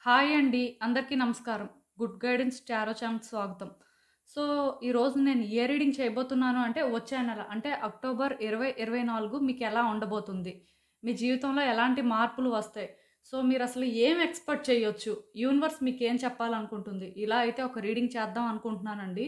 Hi అండి. అందరికీ నమస్కారం. గుడ్ గైడెన్స్ టారో ఛానల్‌కి స్వాగతం. సో, ఈరోజు నేను ఏ రీడింగ్ చేయబోతున్నాను అంటే, వచ్చే నెల అంటే అక్టోబర్ 2024 మీకెలా ఉండబోతుంది? మీ జీవితంలో ఎలాంటి మార్పులు వస్తాయి? సో, మీరసలు ఏం ఎక్స్‌పెక్ట్ చేయొచ్చు? యూనివర్స్ మీకేం చెప్పాలనుకుంటుంది? ఇలా అయితే ఒక రీడింగ్ చేద్దాం అనుకుంటున్నానండి.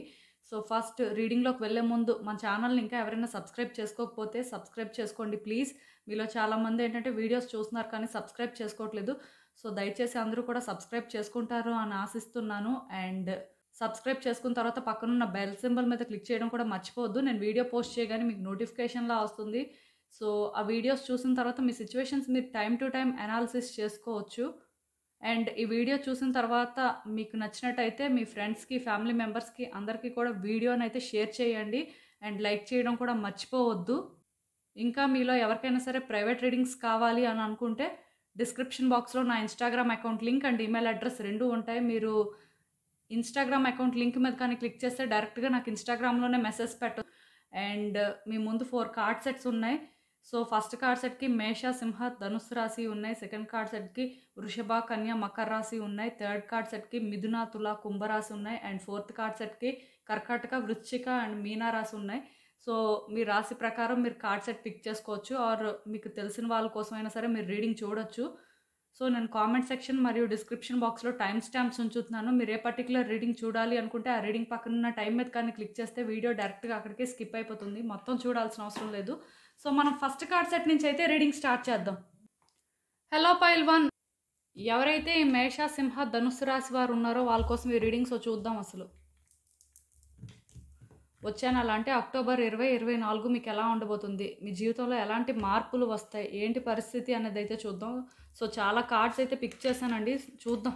సో, ఫస్ట్ రీడింగ్‌లోకి వెళ్ళే ముందు మన ఛానల్‌ని ఇంకా ఎవరైనా సబ్స్క్రైబ్ చేసుకోకపోతే సబ్స్క్రైబ్ చేసుకోండి ప్లీజ్. మీలో చాలామంది ఏంటంటే వీడియోస్ చూస్తున్నారు కానీ సబ్స్క్రైబ్ చేసుకోవట్లేదు. సో, దయచేసి అందరూ కూడా సబ్స్క్రైబ్ చేసుకుంటారు అని ఆశిస్తున్నాను. అండ్ సబ్స్క్రైబ్ చేసుకున్న తర్వాత పక్కనున్న బెల్ సింబల్ మీద క్లిక్ చేయడం కూడా మర్చిపోవద్దు. నేను వీడియో పోస్ట్ చేయగానే మీకు నోటిఫికేషన్‌లా వస్తుంది. సో, ఆ వీడియోస్ చూసిన తర్వాత మీ సిట్యుయేషన్స్ మీరు టైమ్ టు టైమ్ అనాలిసిస్ చేసుకోవచ్చు. అండ్ ఈ వీడియో చూసిన తర్వాత మీకు నచ్చినట్టయితే మీ ఫ్రెండ్స్‌కి, ఫ్యామిలీ మెంబర్స్‌కి అందరికీ కూడా వీడియోనైతే షేర్ చేయండి. అండ్ లైక్ చేయడం కూడా మర్చిపోవద్దు. ఇంకా మీలో ఎవరికైనా సరే ప్రైవేట్ రీడింగ్స్ కావాలి అని అనుకుంటే డిస్క్రిప్షన్ బాక్స్‌లో నా Instagram account link and email address 2 ఉంటాయి. మీరు ఇన్‌స్టాగ్రామ్ అకౌంట్ లింక్ మీద కానీ క్లిక్ చేస్తే డైరెక్ట్‌గా నాకు ఇన్‌స్టాగ్రామ్‌లోనే మెసేజ్ పెట్టొచ్చు. అండ్ మీ ముందు 4 కార్డ్ సెట్స్ ఉన్నాయి. సో, ఫస్ట్ కార్డ్ సెట్‌కి మేష, సింహ, ధనుస్సు రాశి ఉన్నాయి. సెకండ్ కార్డ్ సెట్‌కి వృషభ, కన్య, మకర రాశి ఉన్నాయి. థర్డ్ కార్డ్ సెట్‌కి మిథున, తుల, కుంభ రాశి ఉన్నాయి. అండ్ ఫోర్త్ కార్డ్ సెట్‌కి కర్కాటక, వృశ్చిక అండ్ మీన రాశి ఉన్నాయి. సో, మీ రాశి ప్రకారం మీరు కార్డ్ సెట్ పిక్ చేసుకోవచ్చు. ఆర్ మీకు తెలిసిన వాళ్ళ కోసమైనా సరే మీరు రీడింగ్ చూడొచ్చు. సో, నేను కామెంట్ సెక్షన్ మరియు డిస్క్రిప్షన్ బాక్స్‌లో టైమ్ స్టాంప్స్ ఉంచుతున్నాను. మీరు ఏ పర్టిక్యులర్ రీడింగ్ చూడాలి అనుకుంటే ఆ రీడింగ్ పక్కనున్న టైమ్ మీద కానీ క్లిక్ చేస్తే వీడియో డైరెక్ట్‌గా అక్కడికే స్కిప్ అయిపోతుంది. మొత్తం చూడాల్సిన అవసరం లేదు. సో, మనం ఫస్ట్ కార్డ్ సెట్ నుంచి అయితే రీడింగ్ స్టార్ట్ చేద్దాం. హలో పైల్వాన్. ఎవరైతే ఈ మేష, సింహ, ధనుస్సు రాశి వారు ఉన్నారో వాళ్ళ కోసం ఈ రీడింగ్ సో చూద్దాం అసలు. వచ్చే నెల అంటే అక్టోబర్ 2024 మీకు ఎలా ఉండబోతుంది? మీ జీవితంలో ఎలాంటి మార్పులు వస్తాయి? ఏంటి పరిస్థితి అనేది అయితే చూద్దాం. సో, చాలా కార్డ్స్ అయితే పిక్ చేశానండి. చూద్దాం.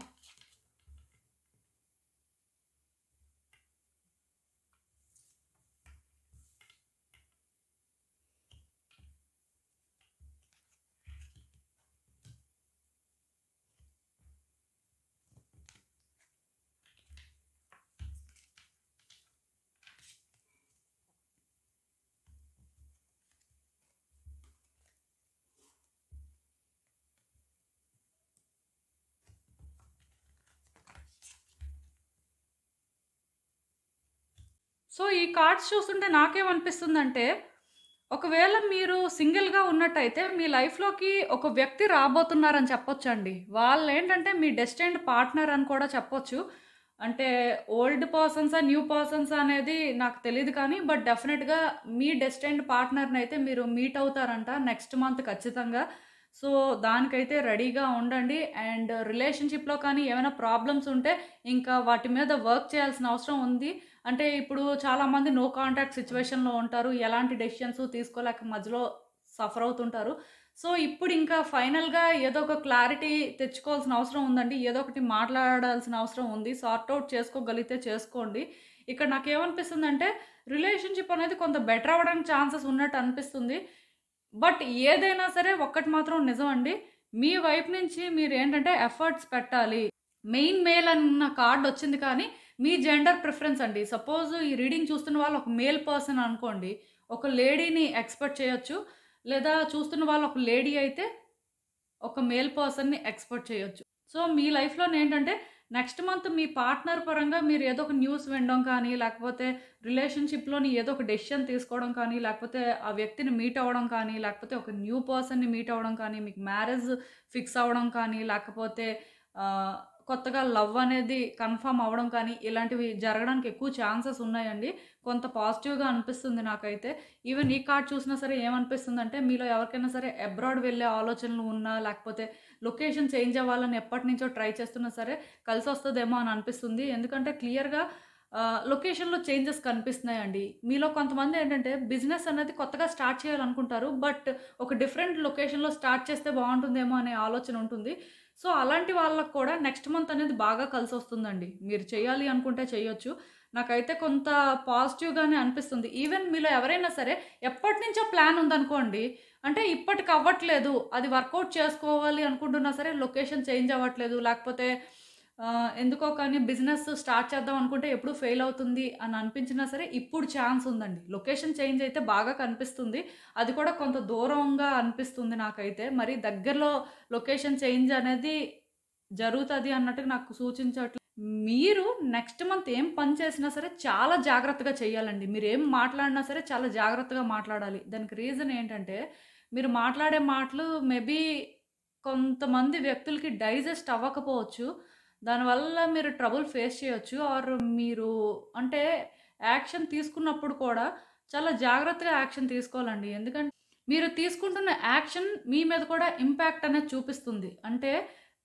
సో, ఈ కార్డ్స్ చూస్తుంటే నాకేమనిపిస్తుందంటే, ఒకవేళ మీరు సింగిల్‌గా ఉన్నట్టయితే మీ లైఫ్‌లోకి ఒక వ్యక్తి రాబోతున్నారని చెప్పొచ్చండి. వాళ్ళేంటంటే మీ డెస్టిన్డ్ పార్ట్నర్ అని కూడా చెప్పొచ్చు. అంటే ఓల్డ్ పర్సన్సా, న్యూ పర్సన్సా అనేది నాకు తెలీదు కానీ, బట్ డెఫినెట్‌గా మీ డెస్టిన్డ్ పార్ట్నర్‌నయితే మీరు మీట్ అవుతారంట నెక్స్ట్ మంత్ ఖచ్చితంగా. సో, దానికైతే రెడీగా ఉండండి. అండ్ రిలేషన్‌షిప్‌లో కానీ ఏమైనా ప్రాబ్లమ్స్ ఉంటే ఇంకా వాటి మీద వర్క్ చేయాల్సిన అవసరం ఉంది. అంటే ఇప్పుడు చాలామంది నో కాంటాక్ట్ సిట్యుయేషన్‌లో ఉంటారు. ఎలాంటి డెసిషన్స్ తీసుకోలేక మధ్యలో సఫర్ అవుతుంటారు. సో, ఇప్పుడు ఇంకా ఫైనల్‌గా ఏదో ఒక క్లారిటీ తెచ్చుకోవాల్సిన అవసరం ఉందండి. ఏదో ఒకటి మాట్లాడాల్సిన అవసరం ఉంది. సార్ట్ ఔట్ చేసుకోగలిగితే చేసుకోండి. ఇక్కడ నాకేమనిపిస్తుందంటే రిలేషన్‌షిప్ అనేది కొంత బెటర్ అవ్వడానికి ఛాన్సెస్ ఉన్నట్టు అనిపిస్తుంది. బట్ ఏదైనా సరే ఒక్కటి మాత్రం నిజమండి. మీ వైపు నుంచి మీరేంటంటే ఎఫర్ట్స్ పెట్టాలి. మెయిన్ మేల్ అన్న కార్డ్ వచ్చింది కానీ, మీ జెండర్ ప్రిఫరెన్స్ అండి. సపోజ్ ఈ రీడింగ్ చూస్తున్న వాళ్ళు ఒక మేల్ పర్సన్ అనుకోండి. ఒక లేడీని ఎక్స్‌పెక్ట్ చేయొచ్చు. లేదా చూస్తున్న వాళ్ళు ఒక లేడీ అయితే, ఒక మేల్ పర్సన్‌ని ఎక్స్‌పెక్ట్ చేయొచ్చు. సో, మీ లైఫ్‌లోనేంటంటే నెక్స్ట్ మంత్ మీ పార్ట్నర్ పరంగా మీరు ఏదో ఒక న్యూస్ వినడం కానీ, లేకపోతే రిలేషన్‌షిప్‌లోని ఏదో ఒక డెసిషన్ తీసుకోవడం కానీ, లేకపోతే ఆ వ్యక్తిని మీట్ అవ్వడం కానీ, లేకపోతే ఒక న్యూ పర్సన్‌ని మీట్ అవ్వడం కానీ, మీకు మ్యారేజ్ ఫిక్స్ అవ్వడం కానీ, లేకపోతే ఆహ్, కొత్తగా లవ్ అనేది కన్ఫర్మ్ అవ్వడం కానీ, ఇలాంటివి జరగడానికి ఎక్కువ ఛాన్సెస్ ఉన్నాయండి. కొంత పాజిటివ్‌గా అనిపిస్తుంది నాకైతే. ఈవెన్ ఈ కార్డ్ చూసినా సరే ఏమనిపిస్తుందంటే, మీలో ఎవరికైనా సరే అబ్రాడ్ వెళ్ళే ఆలోచనలు ఉన్నా, లేకపోతే లొకేషన్ చేంజ్ అవ్వాలని ఎప్పటినుంచో ట్రై చేస్తున్నా సరే కలిసొస్తదేమో అని అనిపిస్తుంది. ఎందుకంటే క్లియర్‌గా లొకేషన్‌లో చేంజెస్ కనిపిస్తున్నాయండి. మీలో కొంతమంది ఏంటంటే బిజినెస్ అనేది కొత్తగా స్టార్ట్ చేయాలనుకుంటారు. బట్ ఒక డిఫరెంట్ లొకేషన్‌లో స్టార్ట్ చేస్తే బావుంటుందేమో అనే ఆలోచన ఉంటుంది. సో, అలాంటి వాళ్ళకి కూడా నెక్స్ట్ మంత్ అనేది బాగా కలిసొస్తుందండి. మీరు చేయాలి అనుకుంటే చేయొచ్చు. నాకైతే కొంత పాజిటివ్‌గానే అనిపిస్తుంది. ఈవెన్ మీలో ఎవరైనా సరే ఎప్పటినుంచో ప్లాన్ ఉందనుకోండి. అంటే ఇప్పటికి అవ్వట్లేదు. అది వర్కౌట్ చేసుకోవాలి అనుకుంటున్నా సరే లొకేషన్ చేంజ్ అవ్వట్లేదు. లేకపోతే ఎందుకో కానీ బిజినెస్ స్టార్ట్ చేద్దాం అనుకుంటే ఎప్పుడు ఫెయిల్ అవుతుంది అని అనిపించినా సరే ఇప్పుడు ఛాన్స్ ఉందండి. లొకేషన్ చేంజ్ అయితే బాగా కనిపిస్తుంది. అది కూడా కొంత దూరంగా అనిపిస్తుంది నాకైతే. మరి దగ్గరలో లొకేషన్ చేంజ్ అనేది జరుగుతది అన్నట్టుగా నాకు సూచించట్లేదు. మీరు నెక్స్ట్ మంత్ ఏం పని చేసినా సరే చాలా జాగ్రత్తగా చేయాలండి. మీరేం మాట్లాడినా సరే చాలా జాగ్రత్తగా మాట్లాడాలి. దానికి రీజన్ ఏంటంటే, మీరు మాట్లాడే మాటలు మేబీ కొంతమంది వ్యక్తులకి డైజెస్ట్ అవ్వకపోవచ్చు. దానివల్ల మీరు ట్రబుల్ ఫేస్ చేయొచ్చు. ఆర్ మీరు అంటే యాక్షన్ తీసుకున్నప్పుడు కూడా చాలా జాగ్రత్తగా యాక్షన్ తీసుకోవాలండి. ఎందుకంటే మీరు తీసుకుంటున్న యాక్షన్ మీ మీద కూడా ఇంపాక్ట్ అనేది చూపిస్తుంది. అంటే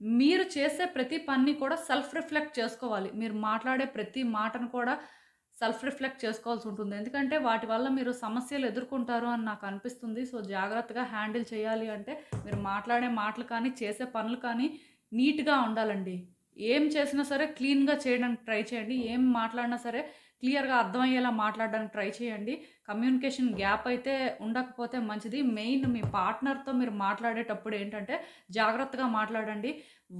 మీరు చేసే ప్రతి పనిని కూడా సెల్ఫ్ రిఫ్లెక్ట్ చేసుకోవాలి. మీరు మాట్లాడే ప్రతి మాటను కూడా సెల్ఫ్ రిఫ్లెక్ట్ చేసుకోవాల్సి ఉంటుంది. ఎందుకంటే వాటి వల్ల మీరు సమస్యలు ఎదుర్కొంటారు అని నాకు అనిపిస్తుంది. సో, జాగ్రత్తగా హ్యాండిల్ చేయాలి అంటే మీరు మాట్లాడే మాటలు కానీ, చేసే పనులు కానీ నీట్‌గా ఉండాలండి. ఏం చేసినా సరే క్లీన్‌గా చేయడానికి ట్రై చేయండి. ఏం మాట్లాడినా సరే క్లియర్‌గా అర్థమయ్యేలా మాట్లాడడానికి ట్రై చేయండి. కమ్యూనికేషన్ గ్యాప్ అయితే ఉండకపోతే మంచిది. మెయిన్ మీ పార్ట్నర్‌తో మీరు మాట్లాడేటప్పుడు ఏంటంటే జాగ్రత్తగా మాట్లాడండి.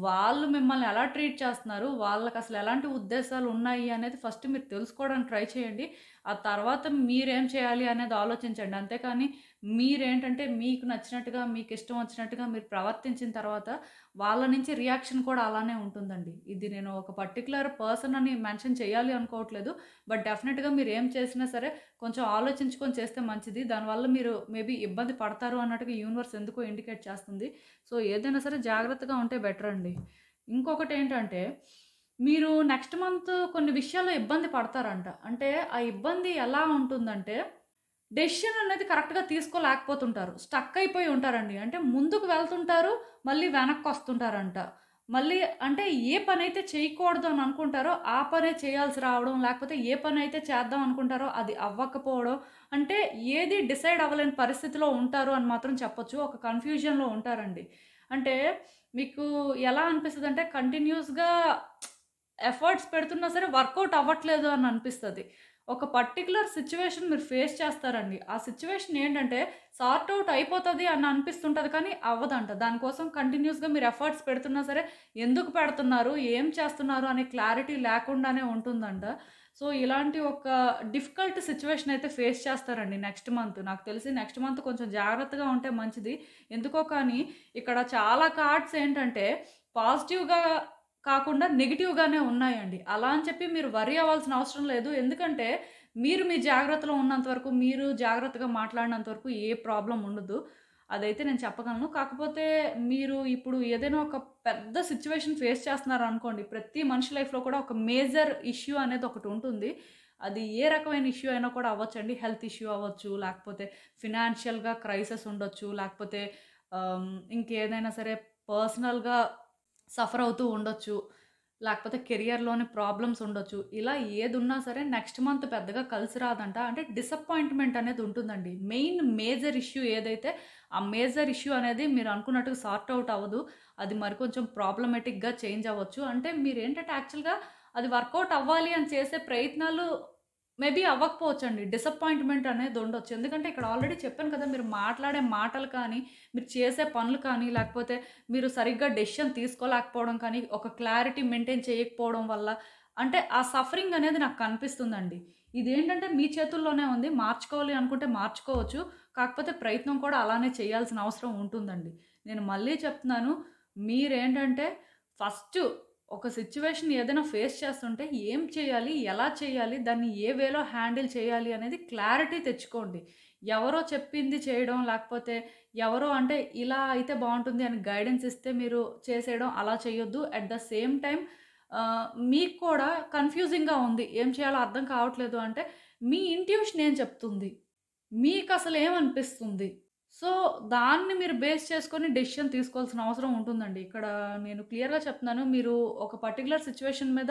వాళ్ళు మిమ్మల్ని ఎలా ట్రీట్ చేస్తున్నారు, వాళ్ళకసలు ఎలాంటి ఉద్దేశాలు ఉన్నాయి అనేది ఫస్ట్ మీరు తెలుసుకోవడానికి ట్రై చేయండి. ఆ తర్వాత మీరేం చేయాలి అనేది ఆలోచించండి. అంతేకానీ మీరేంటంటే మీకు నచ్చినట్టుగా, మీకిష్టం వచ్చినట్టుగా మీరు ప్రవర్తించిన తర్వాత వాళ్ళ నుంచి రియాక్షన్ కూడా అలానే ఉంటుందండి. ఇది నేను ఒక పర్టిక్యులర్ పర్సన్ అని మెన్షన్ చేయాలి అనుకోవట్లేదు. బట్ డెఫినెట్‌గా మీరేం చేసినా సరే కొంచెం ఆలోచించుకొని చేస్తే మంచిది. దానివల్ల మీరు మేబీ ఇబ్బంది పడతారు అన్నట్టుగా యూనివర్స్ ఎందుకో ఇండికేట్ చేస్తుంది. సో, ఏదైనా సరే జాగ్రత్తగా ఉంటే బెటర్ అండి. ఇంకొకటేంటంటే, మీరు నెక్స్ట్ మంత్ కొన్ని విషయాల్లో ఇబ్బంది పడతారంట. అంటే ఆ ఇబ్బంది ఎలా ఉంటుందంటే, డెసిషన్ అనేది కరెక్ట్‌గా తీసుకోలేకపోతుంటారు. స్టక్ అయిపోయి ఉంటారండి. అంటే ముందుకు వెళ్తుంటారు, మళ్ళీ వెనక్కొస్తుంటారంట. మళ్ళీ అంటే ఏ పనైతే చేయకూడదు అని అనుకుంటారో, ఆ పనే చేయాల్సి రావడం, లేకపోతే ఏ పనైతే చేద్దాం అనుకుంటారో అది అవ్వకపోవడం. అంటే ఏది డిసైడ్ అవ్వలేని పరిస్థితిలో ఉంటారు అని మాత్రం చెప్పొచ్చు. ఒక కన్‌ఫ్యూజన్‌లో ఉంటారండి. అంటే మీకు ఎలా అనిపిస్తదంటే కంటిన్యూయస్‌గా ఎఫర్ట్స్ పెడుతున్నా సరే వర్కౌట్ అవ్వట్లేదు అని అనిపిస్తది. ఒక పర్టిక్యులర్ సిట్యుయేషన్ మీరు ఫేస్ చేస్తారండి. ఆ సిట్యుయేషన్ ఏంటంటే సార్ట్ ఔట్ అయిపోతది అని అనిపిస్తుంటది కానీ అవ్వదంట. దానికోసం కంటిన్యూయస్‌గా మీరు ఎఫర్ట్స్ పెడుతున్నా సరే ఎందుకు పెడుతున్నారు? ఏం చేస్తున్నారు? అనే క్లారిటీ లేకుండానే ఉంటుందంట. సో, ఇలాంటి ఒక డిఫికల్ట్ సిట్యుయేషన్ అయితే ఫేస్ చేస్తారండి నెక్స్ట్ మంత్. నాకు తెలిసి నెక్స్ట్ మంత్ కొంచెం జాగ్రత్తగా ఉంటే మంచిది. ఎందుకో కానీ ఇక్కడ చాలా కార్డ్స్ ఏంటంటే పాజిటివ్‌గా కాకుండా నెగెటివ్‌గానే ఉన్నాయండి. అలా అని చెప్పి మీరు వర్రీ అవ్వాల్సిన అవసరం లేదు. ఎందుకంటే మీరు మీ జాగ్రత్తలో ఉన్నంత వరకు, మీరు జాగ్రత్తగా మాట్లాడినంత వరకు ఏ ప్రాబ్లమ్ ఉండదు. అదైతే నేను చెప్పగలను. కాకపోతే మీరు ఇప్పుడు ఏదైనా ఒక పెద్ద సిట్యుయేషన్ ఫేస్ చేస్తున్నారనుకోండి. ప్రతి మనిషి లైఫ్‌లో కూడా ఒక మేజర్ ఇష్యూ అనేది ఒకటుంటుంది. అది ఏ రకమైన ఇష్యూ అయినా కూడా అవ్వచ్చండి. హెల్త్ ఇష్యూ అవ్వచ్చు, లేకపోతే ఫినాన్షియల్‌గా క్రైసిస్ ఉండొచ్చు, లేకపోతే ఇంకేదైనా సరే పర్సనల్‌గా సఫర్ అవుతూ ఉండొచ్చు. లేకపోతే కెరియర్‌లోని ప్రాబ్లమ్స్ ఉండొచ్చు. ఇలా ఏదున్నా సరే నెక్స్ట్ మంత్ పెద్దగా కలిసి రాదంట. అంటే డిసప్పాయింట్‌మెంట్ అనేది ఉంటుందండి. మెయిన్ మేజర్ ఇష్యూ ఏదైతే ఆ మేజర్ ఇష్యూ అనేది మీరు అనుకున్నట్టుగా సార్ట్ ఔట్ అవ్వదు. అది మరికొంచెం ప్రాబ్లమాటిక్‌గా చేంజ్ అవ్వచ్చు. అంటే మీరేంటంటే యాక్చువల్‌గా అది వర్కౌట్ అవ్వాలి అని చేసే ప్రయత్నాలు మేబీ అవ్వకపోవచ్చండి. డిసప్పాయింట్‌మెంట్ అనేది ఉండొచ్చు. ఎందుకంటే ఇక్కడ ఆల్రెడీ చెప్పాను కదా! మీరు మాట్లాడే మాటలు కానీ, మీరు చేసే పనులు కానీ, లేకపోతే మీరు సరిగ్గా డెసిషన్ తీసుకోలేకపోవడం కానీ, ఒక క్లారిటీ మెయింటైన్ చేయకపోవడం వల్ల అంటే ఆ సఫరింగ్ అనేది నాకు కనిపిస్తుందండి. ఇదేంటంటే మీ చేతుల్లోనే ఉంది. మార్చుకోవాలి అనుకుంటే మార్చుకోవచ్చు. కాకపోతే ప్రయత్నం కూడా అలానే చేయాల్సిన అవసరం ఉంటుందండి. నేను మళ్ళీ చెప్తున్నాను. మీరేంటంటే ఫస్టు ఒక సిట్యుయేషన్ ఏదైనా ఫేస్ చేస్తుంటే ఏం చేయాలి? ఎలా చేయాలి? దాన్ని ఏ వేలో హ్యాండిల్ చేయాలి అనేది క్లారిటీ తెచ్చుకోండి. ఎవరో చెప్పింది చేయడం, లేకపోతే ఎవరో అంటే ఇలా అయితే బావుంటుంది అని గైడెన్స్ ఇస్తే మీరు చేసేయడం అలా చేయొద్దు. అట్ ద సేమ్ టైమ్ మీకు కూడా కన్‌ఫ్యూజింగ్‌గా ఉంది. ఏం చేయాలో అర్థం కావట్లేదు అంటే మీ ఇంట్యూషన్ ఏం చెప్తుంది? మీకసలేమనిపిస్తుంది? సో, దాన్ని మీరు బేస్ చేసుకొని డెసిషన్ తీసుకోవాల్సిన అవసరం ఉంటుందండి. ఇక్కడ నేను క్లియర్‌గా చెప్తున్నాను. మీరు ఒక పర్టిక్యులర్ సిట్యుయేషన్ మీద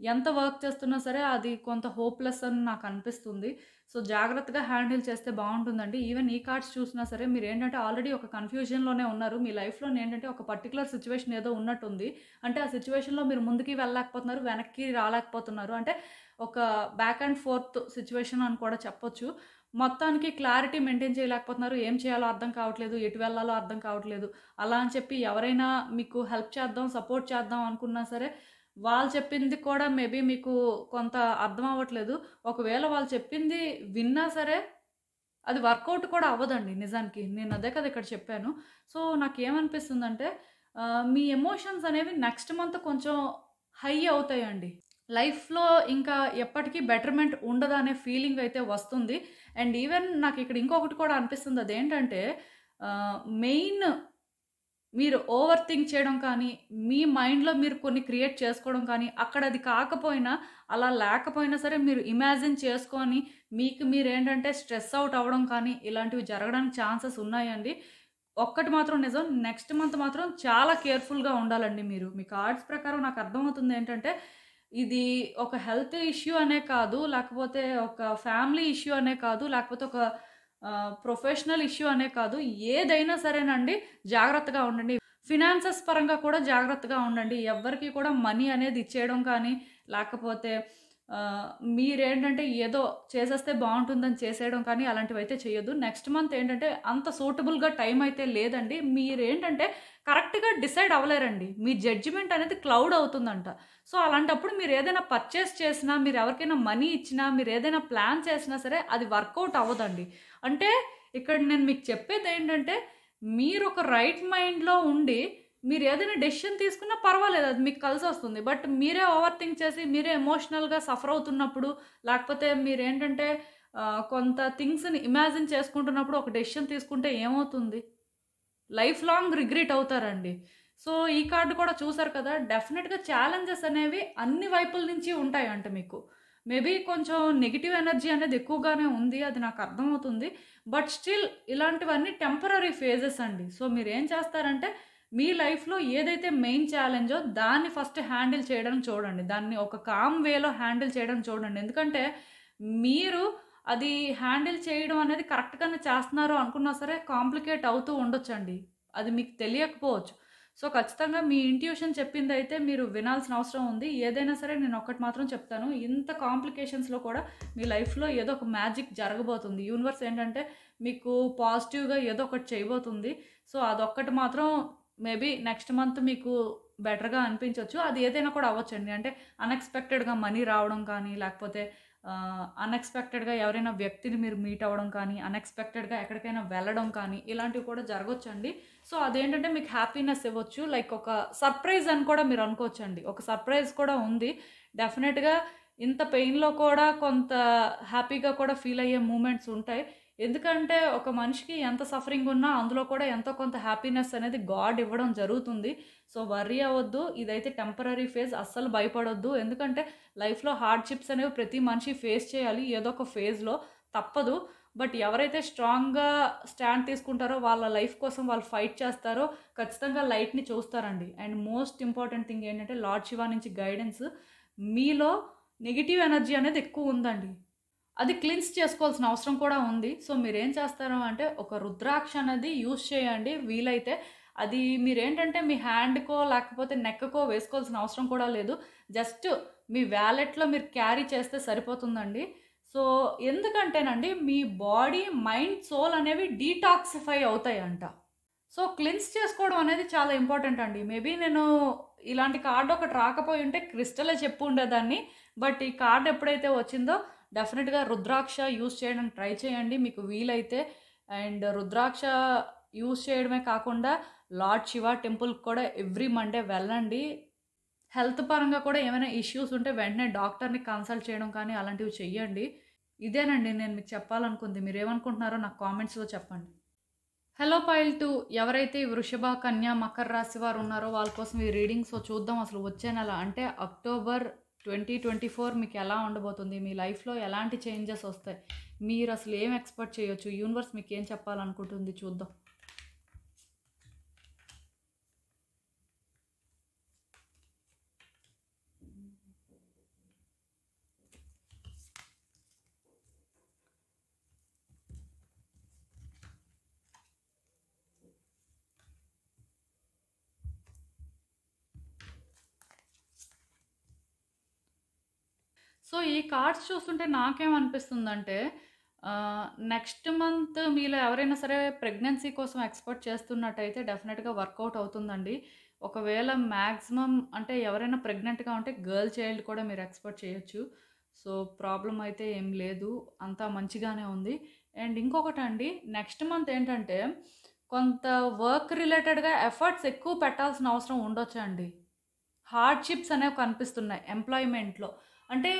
ఎంత వర్క్ చేస్తున్నా సరే, అది కొంత హోప్‌లెస్ అని నాకనిపిస్తుంది. సో, జాగ్రత్తగా హ్యాండిల్ చేస్తే బావుంటుందండి. ఈవెన్ ఈ కార్డ్స్ చూసినా సరే, మీరేంటంటే ఆల్రెడీ ఒక కన్‌ఫ్యూజన్‌లోనే ఉన్నారు. మీ లైఫ్‌లోనేంటంటే ఒక పర్టిక్యులర్ సిట్యుయేషన్ ఏదో ఉన్నట్టుంది. అంటే ఆ సిట్యుయేషన్‌లో మీరు ముందుకి వెళ్ళలేకపోతున్నారు, వెనక్కి రాలేకపోతున్నారు. అంటే ఒక బ్యాక్ అండ్ ఫోర్త్ సిట్యుయేషన్ అని కూడా చెప్పొచ్చు. మొత్తానికి క్లారిటీ మెయింటైన్ చేయలేకపోతున్నారు. ఏం చేయాలో అర్థం కావట్లేదు. ఎటు వెళ్ళాలో అర్థం కావట్లేదు. అలా అని చెప్పి ఎవరైనా మీకు హెల్ప్ చేద్దాం, సపోర్ట్ చేద్దాం అనుకున్నా సరే, వాళ్ళు చెప్పింది కూడా మేబీ మీకు కొంత అర్థం అవ్వట్లేదు. ఒకవేళ వాళ్ళు చెప్పింది విన్నా సరే, అది వర్కౌట్ కూడా అవ్వదండి నిజానికి. నేను అదే కదా ఇక్కడ చెప్పాను. సో, నాకేమనిపిస్తుందంటే మీ ఎమోషన్స్ అనేవి నెక్స్ట్ మంత్ కొంచెం హై అవుతాయండి. లైఫ్‌లో ఇంకా ఎప్పటికీ బెటర్‌మెంట్ ఉండదనే ఫీలింగ్ అయితే వస్తుంది. అండ్ ఈవెన్ నాకిక్కడ ఇంకొకటి కూడా అనిపిస్తుంది. అదేంటంటే మెయిన్ మీరు ఓవర్ థింక్ చేయడం కానీ, మీ మైండ్‌లో మీరు కొన్ని క్రియేట్ చేసుకోవడం కానీ, అక్కడ అది కాకపోయినా, అలా లేకపోయినా సరే మీరు ఇమాజిన్ చేసుకొని, మీకు మీరేంటంటే స్ట్రెస్ ఔట్ అవ్వడం కానీ, ఇలాంటివి జరగడానికి ఛాన్సెస్ ఉన్నాయండి. ఒక్కటి మాత్రం నిజం. నెక్స్ట్ మంత్ మాత్రం చాలా కేర్‌ఫుల్‌గా ఉండాలండి మీరు. మీ కార్డ్స్ ప్రకారం నాకు అర్థమవుతుంది ఏంటంటే, ఇది ఒక హెల్త్ ఇష్యూ అనే కాదు, లేకపోతే ఒక ఫ్యామిలీ ఇష్యూ అనే కాదు, లేకపోతే ఒక ప్రొఫెషనల్ ఇష్యూ అనే కాదు. ఏదైనా సరేనండి జాగ్రత్తగా ఉండండి. ఫినాన్సెస్ పరంగా కూడా జాగ్రత్తగా ఉండండి. ఎవ్వరికీ కూడా మనీ అనేది ఇచ్చేయడం కానీ, లేకపోతే ఆహ్, మీరేంటంటే ఏదో చేసేస్తే బావుంటుందని చేసేయడం కానీ అలాంటివైతే చేయొద్దు. నెక్స్ట్ మంత్ ఏంటంటే అంత సూటబుల్‌గా టైం అయితే లేదండి. మీరేంటంటే కరెక్ట్‌గా డిసైడ్ అవ్వలేరండి. మీ జడ్జిమెంట్ అనేది క్లౌడ్ అవుతుందంట. సో, అలాంటప్పుడు మీరేదైనా పర్చేస్ చేసినా, మీరెవరికైనా మనీ ఇచ్చినా, మీరేదైనా ప్లాన్ చేసినా సరే అది వర్కౌట్ అవ్వదండి. అంటే ఇక్కడ నేను మీకు చెప్పేదేంటంటే, మీరొక రైట్ మైండ్‌లో ఉండి, మీరేదైనా డెసిషన్ తీసుకున్నా పర్వాలేదు. అది మీకు కలిసొస్తుంది. బట్ మీరే ఓవర్ థింక్ చేసి, మీరే ఎమోషనల్‌గా సఫర్ అవుతున్నప్పుడు, లేకపోతే మీరేంటంటే కొంత థింగ్స్‌ని ఇమాజిన్ చేసుకుంటున్నప్పుడు ఒక డెసిషన్ తీసుకుంటే ఏమవుతుంది? లైఫ్ లాంగ్ రిగ్రెట్ అవుతారండి. సో, ఈ కార్డ్ కూడా చూసారు కదా! డెఫినిట్‌గా ఛాలెంజెస్ అనేవి అన్ని వైపుల నుంచి ఉంటాయంట మీకు. మేబీ కొంచెం నెగెటివ్ ఎనర్జీ అనేది ఎక్కువగానే ఉంది. అది నాకు అర్థమవుతుంది. బట్ స్టిల్ ఇలాంటివన్నీ టెంపరరీ ఫేజెస్ అండి. సో, మీరేం చేస్తారంటే మీ లైఫ్‌లో ఏదైతే మెయిన్ ఛాలెంజో దాన్ని ఫస్ట్ హ్యాండిల్ చేయడానికి చూడండి. దాన్ని ఒక కామ్ వేలో హ్యాండిల్ చేయడానికి చూడండి. ఎందుకంటే మీరు అది హ్యాండిల్ చేయడం అనేది కరెక్ట్‌గానే చేస్తున్నారు అనుకున్నా సరే కాంప్లికేట్ అవుతూ ఉండొచ్చండి. అది మీకు తెలియకపోవచ్చు. సో, ఖచ్చితంగా మీ ఇంట్యూషన్ చెప్పిందైతే మీరు వినాల్సిన అవసరం ఉంది. ఏదైనా సరే నేను ఒక్కటి మాత్రం చెప్తాను. ఇంత కాంప్లికేషన్స్‌లో కూడా మీ లైఫ్‌లో ఏదో ఒక మ్యాజిక్ జరగబోతుంది. యూనివర్స్ ఏంటంటే మీకు పాజిటివ్‌గా ఏదో ఒకటి చేయబోతుంది. సో, అదొక్కటి మాత్రం మేబీ నెక్స్ట్ మంత్ మీకు బెటర్‌గా అనిపించొచ్చు. అది ఏదైనా కూడా అవ్వచ్చండి. అంటే అన్‌ఎక్స్‌పెక్టెడ్‌గా మనీ రావడం కానీ, లేకపోతే అన్‌ఎక్స్‌పెక్టెడ్‌గా ఎవరైనా వ్యక్తిని మీరు మీట్ అవ్వడం కానీ, అన్‌ఎక్స్‌పెక్టెడ్‌గా ఎక్కడికైనా వెళ్ళడం కానీ, ఇలాంటివి కూడా జరగొచ్చండి. సో, అదేంటంటే మీకు హ్యాపీనెస్ ఇవ్వచ్చు. లైక్ ఒక సర్ప్రైజ్ అని కూడా మీరు అనుకోవచ్చండి. ఒక సర్ప్రైజ్ కూడా ఉంది. డెఫినిట్‌గా ఇంత పెయిన్‌లో కూడా కొంత హ్యాపీగా కూడా ఫీల్ అయ్యే మూమెంట్స్ ఉంటాయి. ఎందుకంటే ఒక మనిషికి ఎంత సఫరింగ్ ఉన్నా అందులో కూడా ఎంతో కొంత హ్యాపీనెస్ అనేది గాడ్ ఇవ్వడం జరుగుతుంది. సో, వర్రీ అవ్వద్దు. ఇదైతే టెంపరరీ ఫేజ్. అస్సలు భయపడొద్దు. ఎందుకంటే లైఫ్‌లో హార్డ్‌షిప్స్ అనేవి ప్రతి మనిషి ఫేస్ చేయాలి. ఏదో ఒక ఫేజ్‌లో తప్పదు. బట్ ఎవరైతే స్ట్రాంగ్‌గా స్టాండ్ తీసుకుంటారో వాళ్ళ లైఫ్ కోసం వాళ్ళు ఫైట్ చేస్తారో ఖచ్చితంగా లైట్‌ని చూస్తారండి. అండ్ మోస్ట్ ఇంపార్టెంట్ థింగ్ ఏంటంటే లార్డ్ శివ నుంచి గైడెన్స్. మీలో నెగెటివ్ ఎనర్జీ అనేది ఎక్కువ ఉందండి. అది క్లిన్స్ చేసుకోవాల్సిన అవసరం కూడా ఉంది. సో, మీరేం చేస్తారు అంటే ఒక రుద్రాక్ష అనేది యూజ్ చేయండి వీలైతే. అది మీరేంటంటే మీ హ్యాండ్‌కో లేకపోతే నెక్‌కో వేసుకోవాల్సిన అవసరం కూడా లేదు. జస్ట్ మీ వాలెట్‌లో మీరు క్యారీ చేస్తే సరిపోతుందండి. సో, ఎందుకంటేనండి మీ బాడీ, మైండ్, సోల్ అనేవి డీటాక్సిఫై అవుతాయంట. సో, క్లెన్స్ చేసుకోవడం అనేది చాలా ఇంపార్టెంట్ అండి. మేబీ నేను ఇలాంటి కార్డ్ ఒకటి రాకపోయుంటే క్రిస్టలే చెప్పుండేదాన్ని. బట్ ఈ కార్డ్ ఎప్పుడైతే వచ్చిందో డెఫినిట్‌గా రుద్రాక్ష యూజ్ చేయడానికి ట్రై చేయండి మీకు వీలైతే. అండ్ రుద్రాక్ష యూజ్ చేయడమే కాకుండా లార్డ్ శివ టెంపుల్‌కి కూడా ఎవ్రీ మండే వెళ్ళండి. హెల్త్ పరంగా కూడా ఏమైనా ఇష్యూస్ ఉంటే వెంటనే డాక్టర్‌ని కన్సల్ట్ చేయడం కానీ అలాంటివి చెయ్యండి. ఇదేనండి నేను మీకు చెప్పాలనుకుంది. మీరేమనుకుంటున్నారో నాకు కామెంట్స్‌లో చెప్పండి. హలో పైల్ 2 ఎవరైతే ఈ వృషభ, కన్య, మకర రాశి వారు ఉన్నారో వాళ్ళ కోసం ఈ రీడింగ్. సో, చూద్దాం అసలు వచ్చే నెల అంటే అక్టోబర్ 2024 మీకు ఎలా ఉండబోతుంది? మీ లైఫ్‌లో ఎలాంటి చేంజెస్ వస్తాయి? మీరు అసలు ఏం ఎక్స్‌పెక్ట్ చేయొచ్చు? యూనివర్స్ మీకు ఏం చెప్పాలనుకుంటుంది చూద్దాం. సో, ఈ కార్డ్స్ చూస్తుంటే నాకేమనిపిస్తుందంటే నెక్స్ట్ మంత్ మీలో ఎవరైనా సరే ప్రెగ్నెన్సీ కోసం ఎక్స్‌పెక్ట్ చేస్తున్నట్టయితే డెఫినిట్‌గా వర్కౌట్ అవుతుందండి. ఒకవేళ మాక్సిమం అంటే ఎవరైనా ప్రెగ్నెంట్‌గా ఉంటే గర్ల్ చైల్డ్ కూడా మీరు ఎక్స్‌పెక్ట్ చేయొచ్చు. సో, ప్రాబ్లమ్ అయితే ఏం లేదు. అంతా మంచిగానే ఉంది. అండ్ ఇంకొకటండి నెక్స్ట్ మంత్ ఏంటంటే కొంత వర్క్ రిలేటెడ్‌గా ఎఫర్ట్స్ ఎక్కువ పెట్టాల్సిన అవసరం ఉండొచ్చండి. హార్డ్‌షిప్స్ అనేవి కనిపిస్తున్నాయి ఎంప్లాయ్‌మెంట్‌లో. అంటే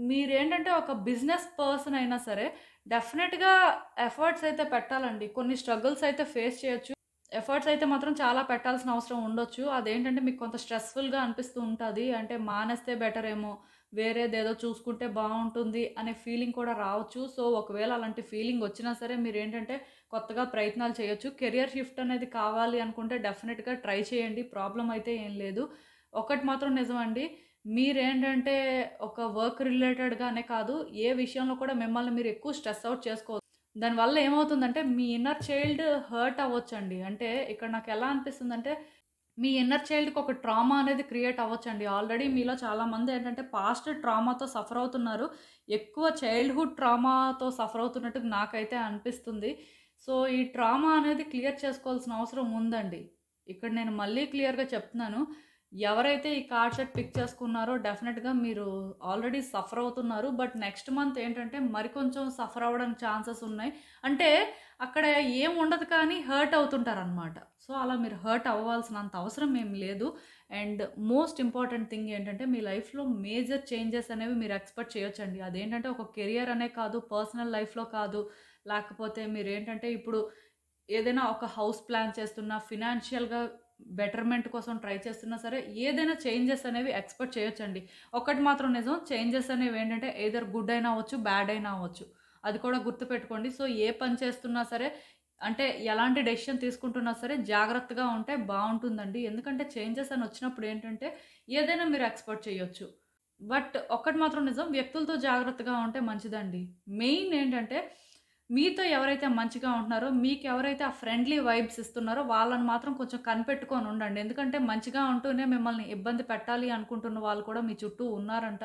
మీరేంటంటే ఒక బిజినెస్ పర్సన్ అయినా సరే డెఫినిట్‌గా ఎఫర్ట్స్ అయితే పెట్టాలండి. కొన్ని స్ట్రగుల్స్ అయితే ఫేస్ చేయొచ్చు. ఎఫర్ట్స్ అయితే మాత్రం చాలా పెట్టాల్సిన అవసరం ఉండొచ్చు. అదేంటంటే మీకు కొంత స్ట్రెస్‌ఫుల్‌గా అనిపిస్తూ ఉంటది. అంటే మానేస్తే బెటర్ ఏమో, వేరేదేదో చూసుకుంటే బావుంటుంది అనే ఫీలింగ్ కూడా రావచ్చు. సో, ఒకవేళ అలాంటి ఫీలింగ్ వచ్చినా సరే మీరేంటంటే కొత్తగా ప్రయత్నాలు చేయొచ్చు. కెరియర్ షిఫ్ట్ అనేది కావాలి అనుకుంటే డెఫినిట్‌గా ట్రై చేయండి. ప్రాబ్లమ్ అయితే ఏం లేదు. ఒకటి మాత్రం నిజమండి. మీరేంటంటే ఒక వర్క్ రిలేటెడ్‌గానే కాదు, ఏ విషయంలో కూడా మిమ్మల్ని మీరు ఎక్కువ స్ట్రెస్ ఔట్ చేసుకోవద్దు. దానివల్ల ఏమవుతుందంటే మీ ఇన్నర్ చైల్డ్ హర్ట్ అవ్వొచ్చండి. అంటే ఇక్కడ నాకెలా అనిపిస్తుందంటే మీ ఇన్నర్ చైల్డ్‌కి ఒక ట్రామా అనేది క్రియేట్ అవ్వొచ్చండి. ఆల్రెడీ మీలో చాలామంది ఏంటంటే పాస్ట్ ట్రామాతో సఫర్ అవుతున్నారు. ఎక్కువ చైల్డ్‌హుడ్ ట్రామాతో సఫర్ అవుతున్నట్టు నాకైతే అనిపిస్తుంది. సో, ఈ ట్రామా అనేది క్లియర్ చేసుకోవాల్సిన అవసరం ఉందండి. ఇక్కడ నేను మళ్ళీ క్లియర్‌గా చెప్తున్నాను. ఎవరైతే ఈ కార్డ్ సెట్ పిక్ చేసుకున్నారో డెఫినిట్‌గా మీరు ఆల్రెడీ సఫర్ అవుతున్నారు. బట్ నెక్స్ట్ మంత్ ఏంటంటే మరికొంచెం సఫర్ అవ్వడానికి ఛాన్సెస్ ఉన్నాయి. అంటే అక్కడ ఏం ఉండదు కానీ హర్ట్ అవుతుంటారనమాట. సో, అలా మీరు హర్ట్ అవ్వాల్సినంత అవసరం ఏమి లేదు. అండ్ మోస్ట్ ఇంపార్టెంట్ థింగ్ ఏంటంటే మీ లైఫ్‌లో మేజర్ చేంజెస్ అనేవి మీరు ఎక్స్‌పెక్ట్ చేయొచ్చండి. అదేంటంటే ఒక కెరియర్ అనే కాదు, పర్సనల్ లైఫ్‌లో కాదు, లేకపోతే మీరేంటంటే ఇప్పుడు ఏదైనా ఒక హౌస్ ప్లాన్ చేస్తున్నా, ఫినాన్షియల్‌గా బెటర్‌మెంట్ కోసం ట్రై చేస్తున్నా సరే, ఏదైనా చేంజెస్ అనేవి ఎక్స్‌పెక్ట్ చేయొచ్చండి. ఒకటి మాత్రం నిజం, చేంజెస్ అనేవేంటంటే ఎయిదర్ గుడ్ అయినా అవ్వచ్చు, బ్యాడ్ అయినా అవ్వచ్చు. అది కూడా గుర్తుపెట్టుకోండి. సో, ఏ పని చేస్తున్నా సరే, అంటే ఎలాంటి డెసిషన్ తీసుకుంటున్నా సరే జాగ్రత్తగా ఉంటే బావుంటుందండి. ఎందుకంటే చేంజెస్ అని వచ్చినప్పుడు ఏంటంటే ఏదైనా మీరు ఎక్స్‌పెక్ట్ చేయొచ్చు. బట్ ఒక్కటి మాత్రం నిజం, వ్యక్తులతో జాగ్రత్తగా ఉంటే మంచిదండి. మెయిన్ ఏంటంటే మీతో ఎవరైతే మంచిగా ఉంటున్నారో, మీకెవరైతే ఆ ఫ్రెండ్లీ వైబ్స్ ఇస్తున్నారో వాళ్ళని మాత్రం కొంచెం కనిపెట్టుకొని ఉండండి. ఎందుకంటే మంచిగా ఉంటూనే మిమ్మల్ని ఇబ్బంది పెట్టాలి అనుకుంటున్న వాళ్ళు కూడా మీ చుట్టూ ఉన్నారంట.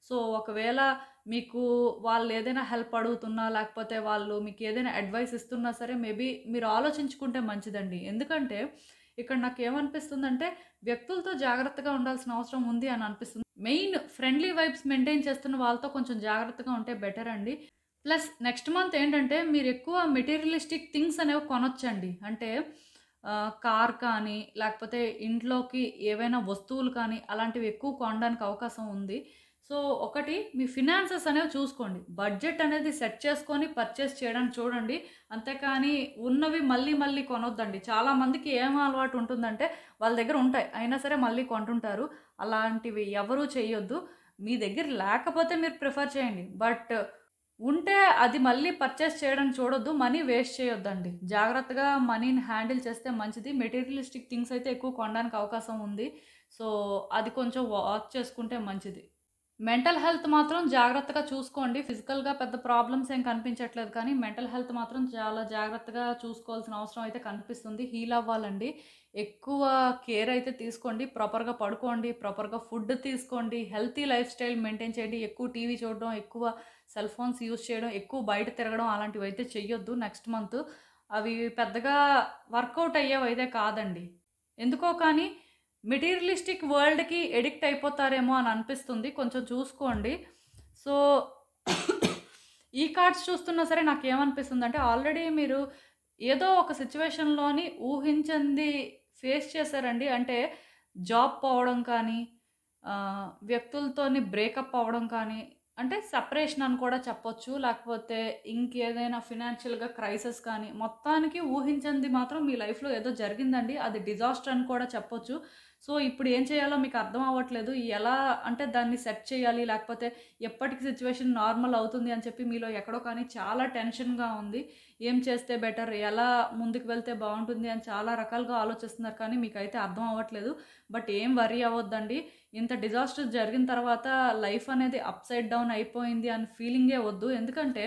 సో, ఒకవేళ మీకు వాళ్ళేదైనా హెల్ప్ అడుగుతున్నా, లేకపోతే వాళ్ళు మీకేదైనా అడ్వైస్ ఇస్తున్నా సరే మేబీ మీరు ఆలోచించుకుంటే మంచిదండి. ఎందుకంటే ఇక్కడ నాకేమనిపిస్తుందంటే వ్యక్తులతో జాగ్రత్తగా ఉండాల్సిన అవసరం ఉంది అని అనిపిస్తుంది. మెయిన్ ఫ్రెండ్లీ వైబ్స్ మెయింటైన్ చేస్తున్న వాళ్ళతో కొంచెం జాగ్రత్తగా ఉంటే బెటర్ అండి. ప్లస్ నెక్స్ట్ మంత్ ఏంటంటే మీరెక్కువ మెటీరియలిస్టిక్ థింగ్స్ అనేవి కొనొచ్చండి. అంటే కార్ కానీ, లేకపోతే ఇంట్లోకి ఏవైనా వస్తువులు కానీ, అలాంటివి ఎక్కువ కొనడానికి అవకాశం ఉంది. సో, ఒకటి మీ ఫినాన్సెస్ అనేవి చూసుకోండి. బడ్జెట్ అనేది సెట్ చేసుకొని పర్చేస్ చేయడానికి చూడండి. అంతేకానీ ఉన్నవి మళ్ళీ మళ్ళీ కొనొద్దండి. చాలామందికి ఏం అలవాటు ఉంటుందంటే వాళ్ళ దగ్గర ఉంటాయి. అయినా సరే మళ్ళీ కొంటుంటారు. అలాంటివి ఎవరూ చెయ్యొద్దు. మీ దగ్గర లేకపోతే మీరు ప్రిఫర్ చేయండి. బట్ ఉంటే అది మళ్ళీ పర్చేస్ చేయడానికి చూడొద్దు. మనీ వేస్ట్ చేయొద్దండి. జాగ్రత్తగా మనీని హ్యాండిల్ చేస్తే మంచిది. మెటీరియలిస్టిక్ థింగ్స్ అయితే ఎక్కువ కొనడానికి అవకాశం ఉంది. సో, అది కొంచెం వాచ్ చేసుకుంటే మంచిది. మెంటల్ హెల్త్ మాత్రం జాగ్రత్తగా చూసుకోండి. ఫిజికల్‌గా పెద్ద ప్రాబ్లమ్స్ ఏం కనిపించట్లేదు కానీ, మెంటల్ హెల్త్ మాత్రం చాలా జాగ్రత్తగా చూసుకోవాల్సిన అవసరం అయితే కనిపిస్తుంది. హీల్ అవ్వాలండి. ఎక్కువ కేర్ అయితే తీసుకోండి. ప్రాపర్‌గా పడుకోండి. ప్రాపర్‌గా ఫుడ్ తీసుకోండి. హెల్తీ లైఫ్ స్టైల్ మెయింటైన్ చేయండి. ఎక్కువ టీవీ చూడడం, ఎక్కువ సెల్ ఫోన్స్ యూజ్ చేయడం, ఎక్కువ బయట తిరగడం అలాంటివైతే చెయ్యొద్దు నెక్స్ట్ మంత్. అవి పెద్దగా వర్కౌట్ అయ్యేవైతే కాదండి. ఎందుకో కానీ మెటీరియలిస్టిక్ వరల్డ్‌కి అడిక్ట్ అయిపోతారేమో అని అనిపిస్తుంది. కొంచెం చూసుకోండి. సో, ఈ కార్డ్స్ చూస్తున్నా సరే నాకేమనిపిస్తుందంటే ఆల్రెడీ మీరు ఏదో ఒక సిట్యుయేషన్‌లోని ఊహించంది ఫేస్ చేశారండి. అంటే జాబ్ పోవడం కానీ, వ్యక్తులతోని బ్రేకప్ అవ్వడం కానీ, అంటే సెపరేషన్ అని కూడా చెప్పొచ్చు. లేకపోతే ఇంకేదైనా ఫినాన్షియల్‌గా క్రైసిస్ కానీ, మొత్తానికి ఊహించనిది మాత్రం మీ లైఫ్‌లో ఏదో జరిగిందండి. అది డిజాస్టర్ అని కూడా చెప్పొచ్చు. సో, ఇప్పుడు ఏం చేయాలో మీకు అర్థం అవ్వట్లేదు. ఎలా అంటే దాన్ని సెట్ చేయాలి, లేకపోతే ఎప్పటికి సిట్యుయేషన్ నార్మల్ అవుతుంది అని చెప్పి మీలో ఎక్కడో కానీ చాలా టెన్షన్‌గా ఉంది. ఏం చేస్తే బెటర్? ఎలా ముందుకు వెళ్తే బావుంటుంది అని చాలా రకాలుగా ఆలోచిస్తున్నారు కానీ మీకైతే అర్థం అవ్వట్లేదు. బట్ ఏం వర్రీ అవ్వద్దండి. ఇంత డిజాస్టర్ జరిగిన తర్వాత లైఫ్ అనేది అప్‌సైడ్ డౌన్ అయిపోయింది అని ఫీలింగే వద్దు. ఎందుకంటే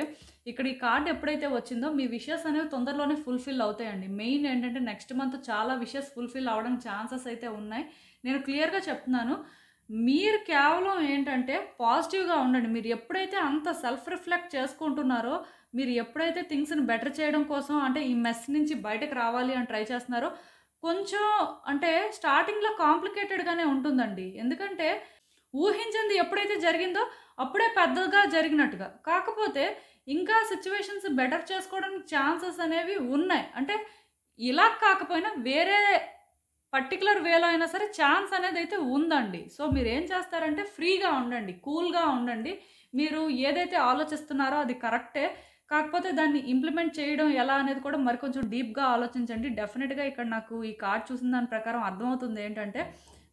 ఇక్కడ ఈ కార్డ్ ఎప్పుడైతే వచ్చిందో మీ విషెస్ అనేవి తొందరలోనే ఫుల్‌ఫిల్ అవుతాయండి. మెయిన్ ఏంటంటే నెక్స్ట్ మంత్ చాలా విషెస్ ఫుల్‌ఫిల్ అవ్వడానికి ఛాన్సెస్ అయితే ఉన్నాయి. నేను క్లియర్‌గా చెప్తున్నాను. మీరు కేవలం ఏంటంటే పాజిటివ్‌గా ఉండండి. మీరు ఎప్పుడైతే అంత సెల్ఫ్ రిఫ్లెక్ట్ చేసుకుంటున్నారో, మీరు ఎప్పుడైతే థింగ్స్‌ని బెటర్ చేయడం కోసం అంటే ఈ మెస్ నుంచి బయటకు రావాలి అని ట్రై చేస్తున్నారో, కొంచెం అంటే స్టార్టింగ్‌లో కాంప్లికేటెడ్‌గానే ఉంటుందండి. ఎందుకంటే ఊహించింది ఎప్పుడైతే జరిగిందో అప్పుడే పెద్దగా జరిగినట్టుగా. కాకపోతే ఇంకా సిట్యుయేషన్స్ బెటర్ చేసుకోవడానికి ఛాన్సెస్ అనేవి ఉన్నాయి. అంటే ఇలా కాకపోయినా వేరే పర్టిక్యులర్ వేలో అయినా సరే ఛాన్స్ అనేది అయితే ఉందండి. సో మీరేం చేస్తారంటే ఫ్రీగా ఉండండి, కూల్‌గా ఉండండి. మీరు ఏదైతే ఆలోచిస్తున్నారో అది కరెక్టే. కాకపోతే దాన్ని ఇంప్లిమెంట్ చేయడం ఎలా అనేది కూడా మరికొంచెం డీప్‌గా ఆలోచించండి. డెఫినిట్‌గా ఇక్కడ నాకు ఈ కార్డ్ చూసిన దాని ప్రకారం అర్థమవుతుంది ఏంటంటే,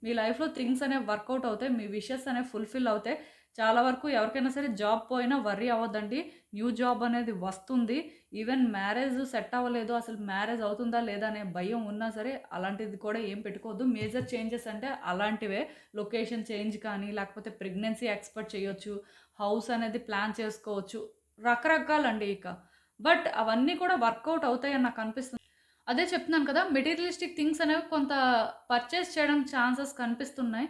మీ లైఫ్‌లో థింగ్స్ అనేవి వర్కౌట్ అవుతాయి. మీ విషెస్ అనేవి ఫుల్‌ఫిల్ అవుతాయి. చాలా వరకు ఎవరికైనా సరే జాబ్ పోయినా వర్రీ అవ్వద్దండి. న్యూ జాబ్ అనేది వస్తుంది. ఈవెన్ మ్యారేజ్ సెట్ అవ్వలేదు, అసలు మ్యారేజ్ అవుతుందా లేదా అనే భయం ఉన్నా సరే అలాంటిది కూడా ఏం పెట్టుకోవద్దు. మేజర్ చేంజెస్ అంటే అలాంటివే. లొకేషన్ చేంజ్ కానీ, లేకపోతే ప్రెగ్నెన్సీ ఎక్స్‌పెక్ట్ చేయొచ్చు. హౌస్ అనేది ప్లాన్ చేసుకోవచ్చు. రకరకాలండి ఇక. బట్ అవన్నీ కూడా వర్కౌట్ అవుతాయని నాకు అనిపిస్తుంది. అదే చెప్తున్నాను కదా! మెటీరియలిస్టిక్ థింగ్స్ అనేవి కొంత పర్చేస్ చేయడానికి ఛాన్సెస్ కనిపిస్తున్నాయి.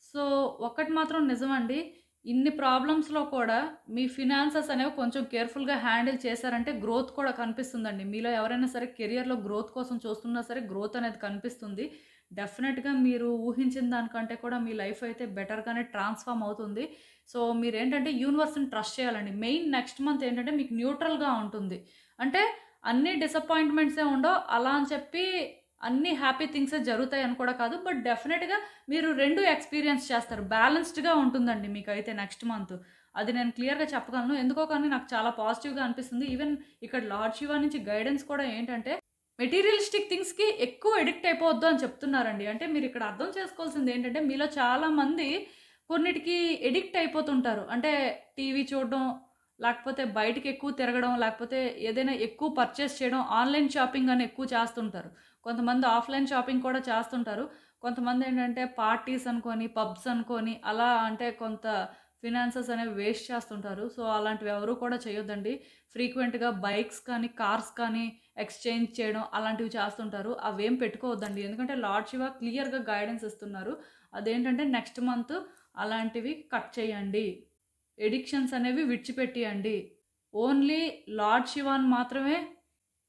సో, ఒక్కటి మాత్రం నిజమండి. ఇన్ని ప్రాబ్లమ్స్‌లో కూడా మీ ఫినాన్సెస్ అనేవి కొంచెం కేర్‌ఫుల్‌గా హ్యాండిల్ చేశారంటే గ్రోత్ కూడా కనిపిస్తుందండి. మీలో ఎవరైనా సరే కెరియర్‌లో గ్రోత్ కోసం చూస్తున్నా సరే గ్రోత్ అనేది కనిపిస్తుంది. డెఫినెట్‌గా మీరు ఊహించిన దానికంటే కూడా మీ లైఫ్ అయితే బెటర్‌గానే ట్రాన్స్‌ఫార్మ్ అవుతుంది. సో, మీరేంటంటే యూనివర్స్‌ని ట్రస్ట్ చేయాలండి. మెయిన్ నెక్స్ట్ మంత్ ఏంటంటే మీకు న్యూట్రల్‌గా ఉంటుంది. అంటే అన్ని డిసప్పాయింట్‌మెంట్సే ఉండవు. అలా అని చెప్పి అన్ని హ్యాపీ థింగ్సే జరుగుతాయని కూడా కాదు. బట్ డెఫినెట్‌గా మీరు 2 ఎక్స్‌పీరియన్స్ చేస్తారు. బ్యాలెన్స్డ్‌గా ఉంటుందండి మీకైతే నెక్స్ట్ మంత్. అది నేను క్లియర్‌గా చెప్పగలను. ఎందుకో కానీ నాకు చాలా పాజిటివ్‌గా అనిపిస్తుంది. ఈవెన్ ఇక్కడ లార్డ్ శివ నుంచి గైడెన్స్ కూడా ఏంటంటే, మెటీరియలిస్టిక్ థింగ్స్‌కి ఎక్కువ అడిక్ట్ అయిపోవద్దు అని చెప్తున్నారండి. అంటే మీరిక్కడ అర్థం చేసుకోవాల్సింది ఏంటంటే, మీలో చాలామంది కొన్నిటికి అడిక్ట్ అయిపోతుంటారు. అంటే టీవీ చూడడం, లేకపోతే బయటికి ఎక్కువ తిరగడం, లేకపోతే ఏదైనా ఎక్కువ పర్చేస్ చేయడం, ఆన్‌లైన్ షాపింగ్ అని ఎక్కువ చేస్తుంటారు. కొంతమంది ఆఫ్‌లైన్ షాపింగ్ కూడా చేస్తుంటారు. కొంతమందేంటంటే పార్టీస్ అనుకోని, పబ్స్ అనుకోని అలా అంటే కొంత ఫినాన్సెస్ అనేవి వేస్ట్ చేస్తుంటారు. సో, అలాంటివి ఎవరు కూడా చేయొద్దండి. ఫ్రీక్వెంట్‌గా బైక్స్ కానీ, కార్స్ కానీ ఎక్స్‌చేంజ్ చేయడం అలాంటివి చేస్తుంటారు. అవేం పెట్టుకోవద్దండి. ఎందుకంటే లార్డ్ శివ క్లియర్‌గా గైడెన్స్ ఇస్తున్నారు. అదేంటంటే నెక్స్ట్ మంత్ అలాంటివి కట్ చేయండి. ఎడిక్షన్స్ అనేవి విడిచిపెట్టియండి. ఓన్లీ లార్డ్ శివాని మాత్రమే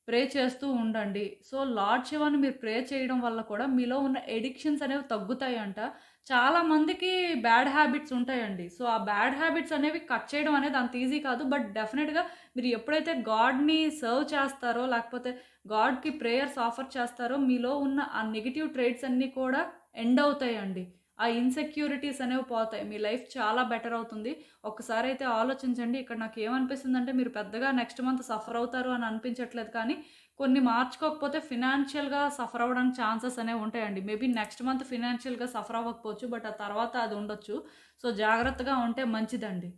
ప్రే చేస్తూ ఉండండి. సో, లార్డ్ శివాని మీరు ప్రే చేయడం వల్ల కూడా మీలో ఉన్న ఎడిక్షన్స్ అనేవి తగ్గుతాయంట. చాలా మందికి బ్యాడ్ హ్యాబిట్స్ ఉంటాయండి. సో, ఆ బ్యాడ్ హ్యాబిట్స్ అనేవి కట్ చేయడం అనేది అంత ఈజీ కాదు. బట్ డెఫినిట్‌గా మీరు ఎప్పుడైతే గాడ్‌ని సర్వ్ చేస్తారో, లేకపోతే గాడ్‌కి ప్రేయర్స్ ఆఫర్ చేస్తారో, మీలో ఉన్న ఆ నెగెటివ్ ట్రేట్స్ అన్నీ కూడా ఎండ్ అవుతాయండి. ఆ ఇన్‌సెక్యూరిటీస్ అనేవి పోతాయి. మీ లైఫ్ చాలా బెటర్ అవుతుంది. ఒక్కసారైతే ఆలోచించండి. ఇక్కడ నాకేమనిపిస్తుందంటే మీరు పెద్దగా నెక్స్ట్ మంత్ సఫర్ అవుతారు అని అనిపించట్లేదు కానీ, కొన్ని మార్చుకోకపోతే ఫినాన్షియల్‌గా సఫర్ అవ్వడానికి ఛాన్సెస్ అనేవి ఉంటాయండి. మేబీ నెక్స్ట్ మంత్ ఫినాన్షియల్‌గా సఫర్ అవ్వకపోవచ్చు. బట్ ఆ తర్వాత అది ఉండొచ్చు. సో, జాగ్రత్తగా ఉంటే మంచిదండి.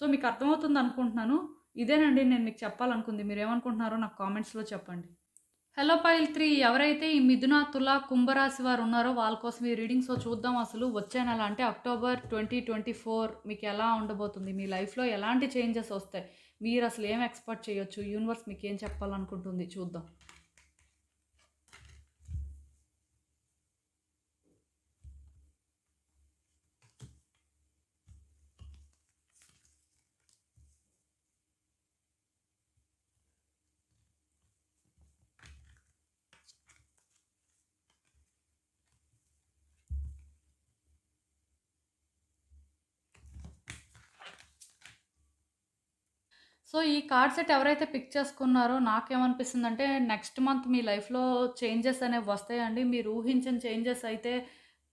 సో, మీకు అర్థమవుతుంది అనుకుంటున్నాను. ఇదేనండి నేను మీకు చెప్పాలనుకుంది. మీరేమనుకుంటున్నారో నాకు కామెంట్స్‌లో చెప్పండి. హలో పైల్ 3 ఎవరైతే ఈ మిథున, తుల, కుంభరాశి వారు ఉన్నారో వాళ్ళ కోసం ఈ రీడింగ్. సో చూద్దాం అసలు వచ్చే నెల అంటే అక్టోబర్ 2024 మీకు ఎలా ఉండబోతుంది, మీ లైఫ్లో ఎలాంటి చేంజెస్ వస్తాయి, మీరు అసలు ఏం ఎక్స్పెక్ట్ చేయొచ్చు, యూనివర్స్ మీకు ఏం చెప్పాలనుకుంటుంది చూద్దాం. సో ఈ కార్డ్ సెట్ ఎవరైతే పిక్ చేసుకున్నారో నాకేమనిపిస్తుందంటే నెక్స్ట్ మంత్ మీ లైఫ్లో చేంజెస్ అనేవి వస్తాయండి. మీరు ఊహించిన చేంజెస్ అయితే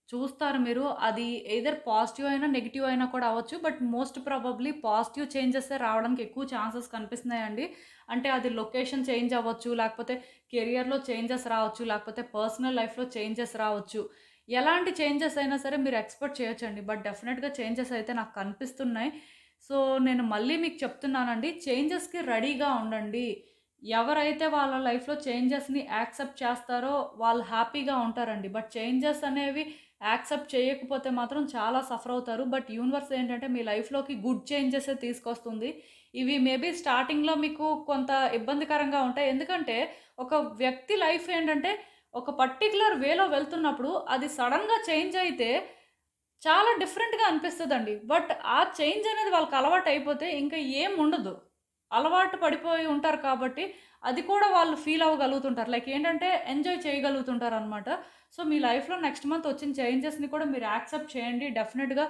చూస్తారు మీరు. అది ఎయిదర్ పాజిటివ్ అయినా నెగిటివ్ అయినా కూడా అవ్వచ్చు. బట్ మోస్ట్ ప్రాబబ్లీ పాజిటివ్ చేంజెసే రావడానికి ఎక్కువ ఛాన్సెస్ కనిపిస్తున్నాయండి. అంటే అది లొకేషన్ చేంజ్ అవ్వచ్చు, లేకపోతే కెరియర్లో చేంజెస్ రావచ్చు, లేకపోతే పర్సనల్ లైఫ్లో చేంజెస్ రావచ్చు. ఎలాంటి చేంజెస్ అయినా సరే మీరు ఎక్స్పెక్ట్ చేయొచ్చండి. బట్ డెఫినెట్గా చేంజెస్ అయితే నాకు కనిపిస్తున్నాయి. సో నేను మళ్ళీ మీకు చెప్తున్నానండి, చేంజెస్కి రెడీగా ఉండండి. ఎవరైతే వాళ్ళ లైఫ్లో చేంజెస్ని యాక్సెప్ట్ చేస్తారో వాళ్ళు హ్యాపీగా ఉంటారండి. బట్ చేంజెస్ అనేవి యాక్సెప్ట్ చేయకపోతే మాత్రం చాలా సఫర్ అవుతారు. బట్ యూనివర్స్ ఏంటంటే మీ లైఫ్లోకి గుడ్ చేంజెసే తీసుకొస్తుంది. ఇవి మేబీ స్టార్టింగ్లో మీకు కొంత ఇబ్బందికరంగా ఉంటాయి. ఎందుకంటే ఒక వ్యక్తి లైఫ్ ఏంటంటే ఒక పర్టిక్యులర్ వేలో వెళ్తున్నప్పుడు అది సడన్గా చేంజ్ అయితే చాలా డిఫరెంట్‌గా అనిపిస్తదండి. బట్ ఆ చేంజ్ అనేది వాళ్ళకి అలవాటయిపోతే ఇంక ఏం ఉండదు. అలవాటు పడిపోయి ఉంటారు కాబట్టి, అది కూడా వాళ్ళు ఫీల్ అవ్వగలుగుతుంటారు. లైక్ ఏంటంటే, ఎంజాయ్ చేయగలుగుతుంటారనమాట. సో, మీ లైఫ్‌లో నెక్స్ట్ మంత్ వచ్చిన చేంజెస్‌ని కూడా మీరు యాక్సెప్ట్ చేయండి. డెఫినిట్‌గా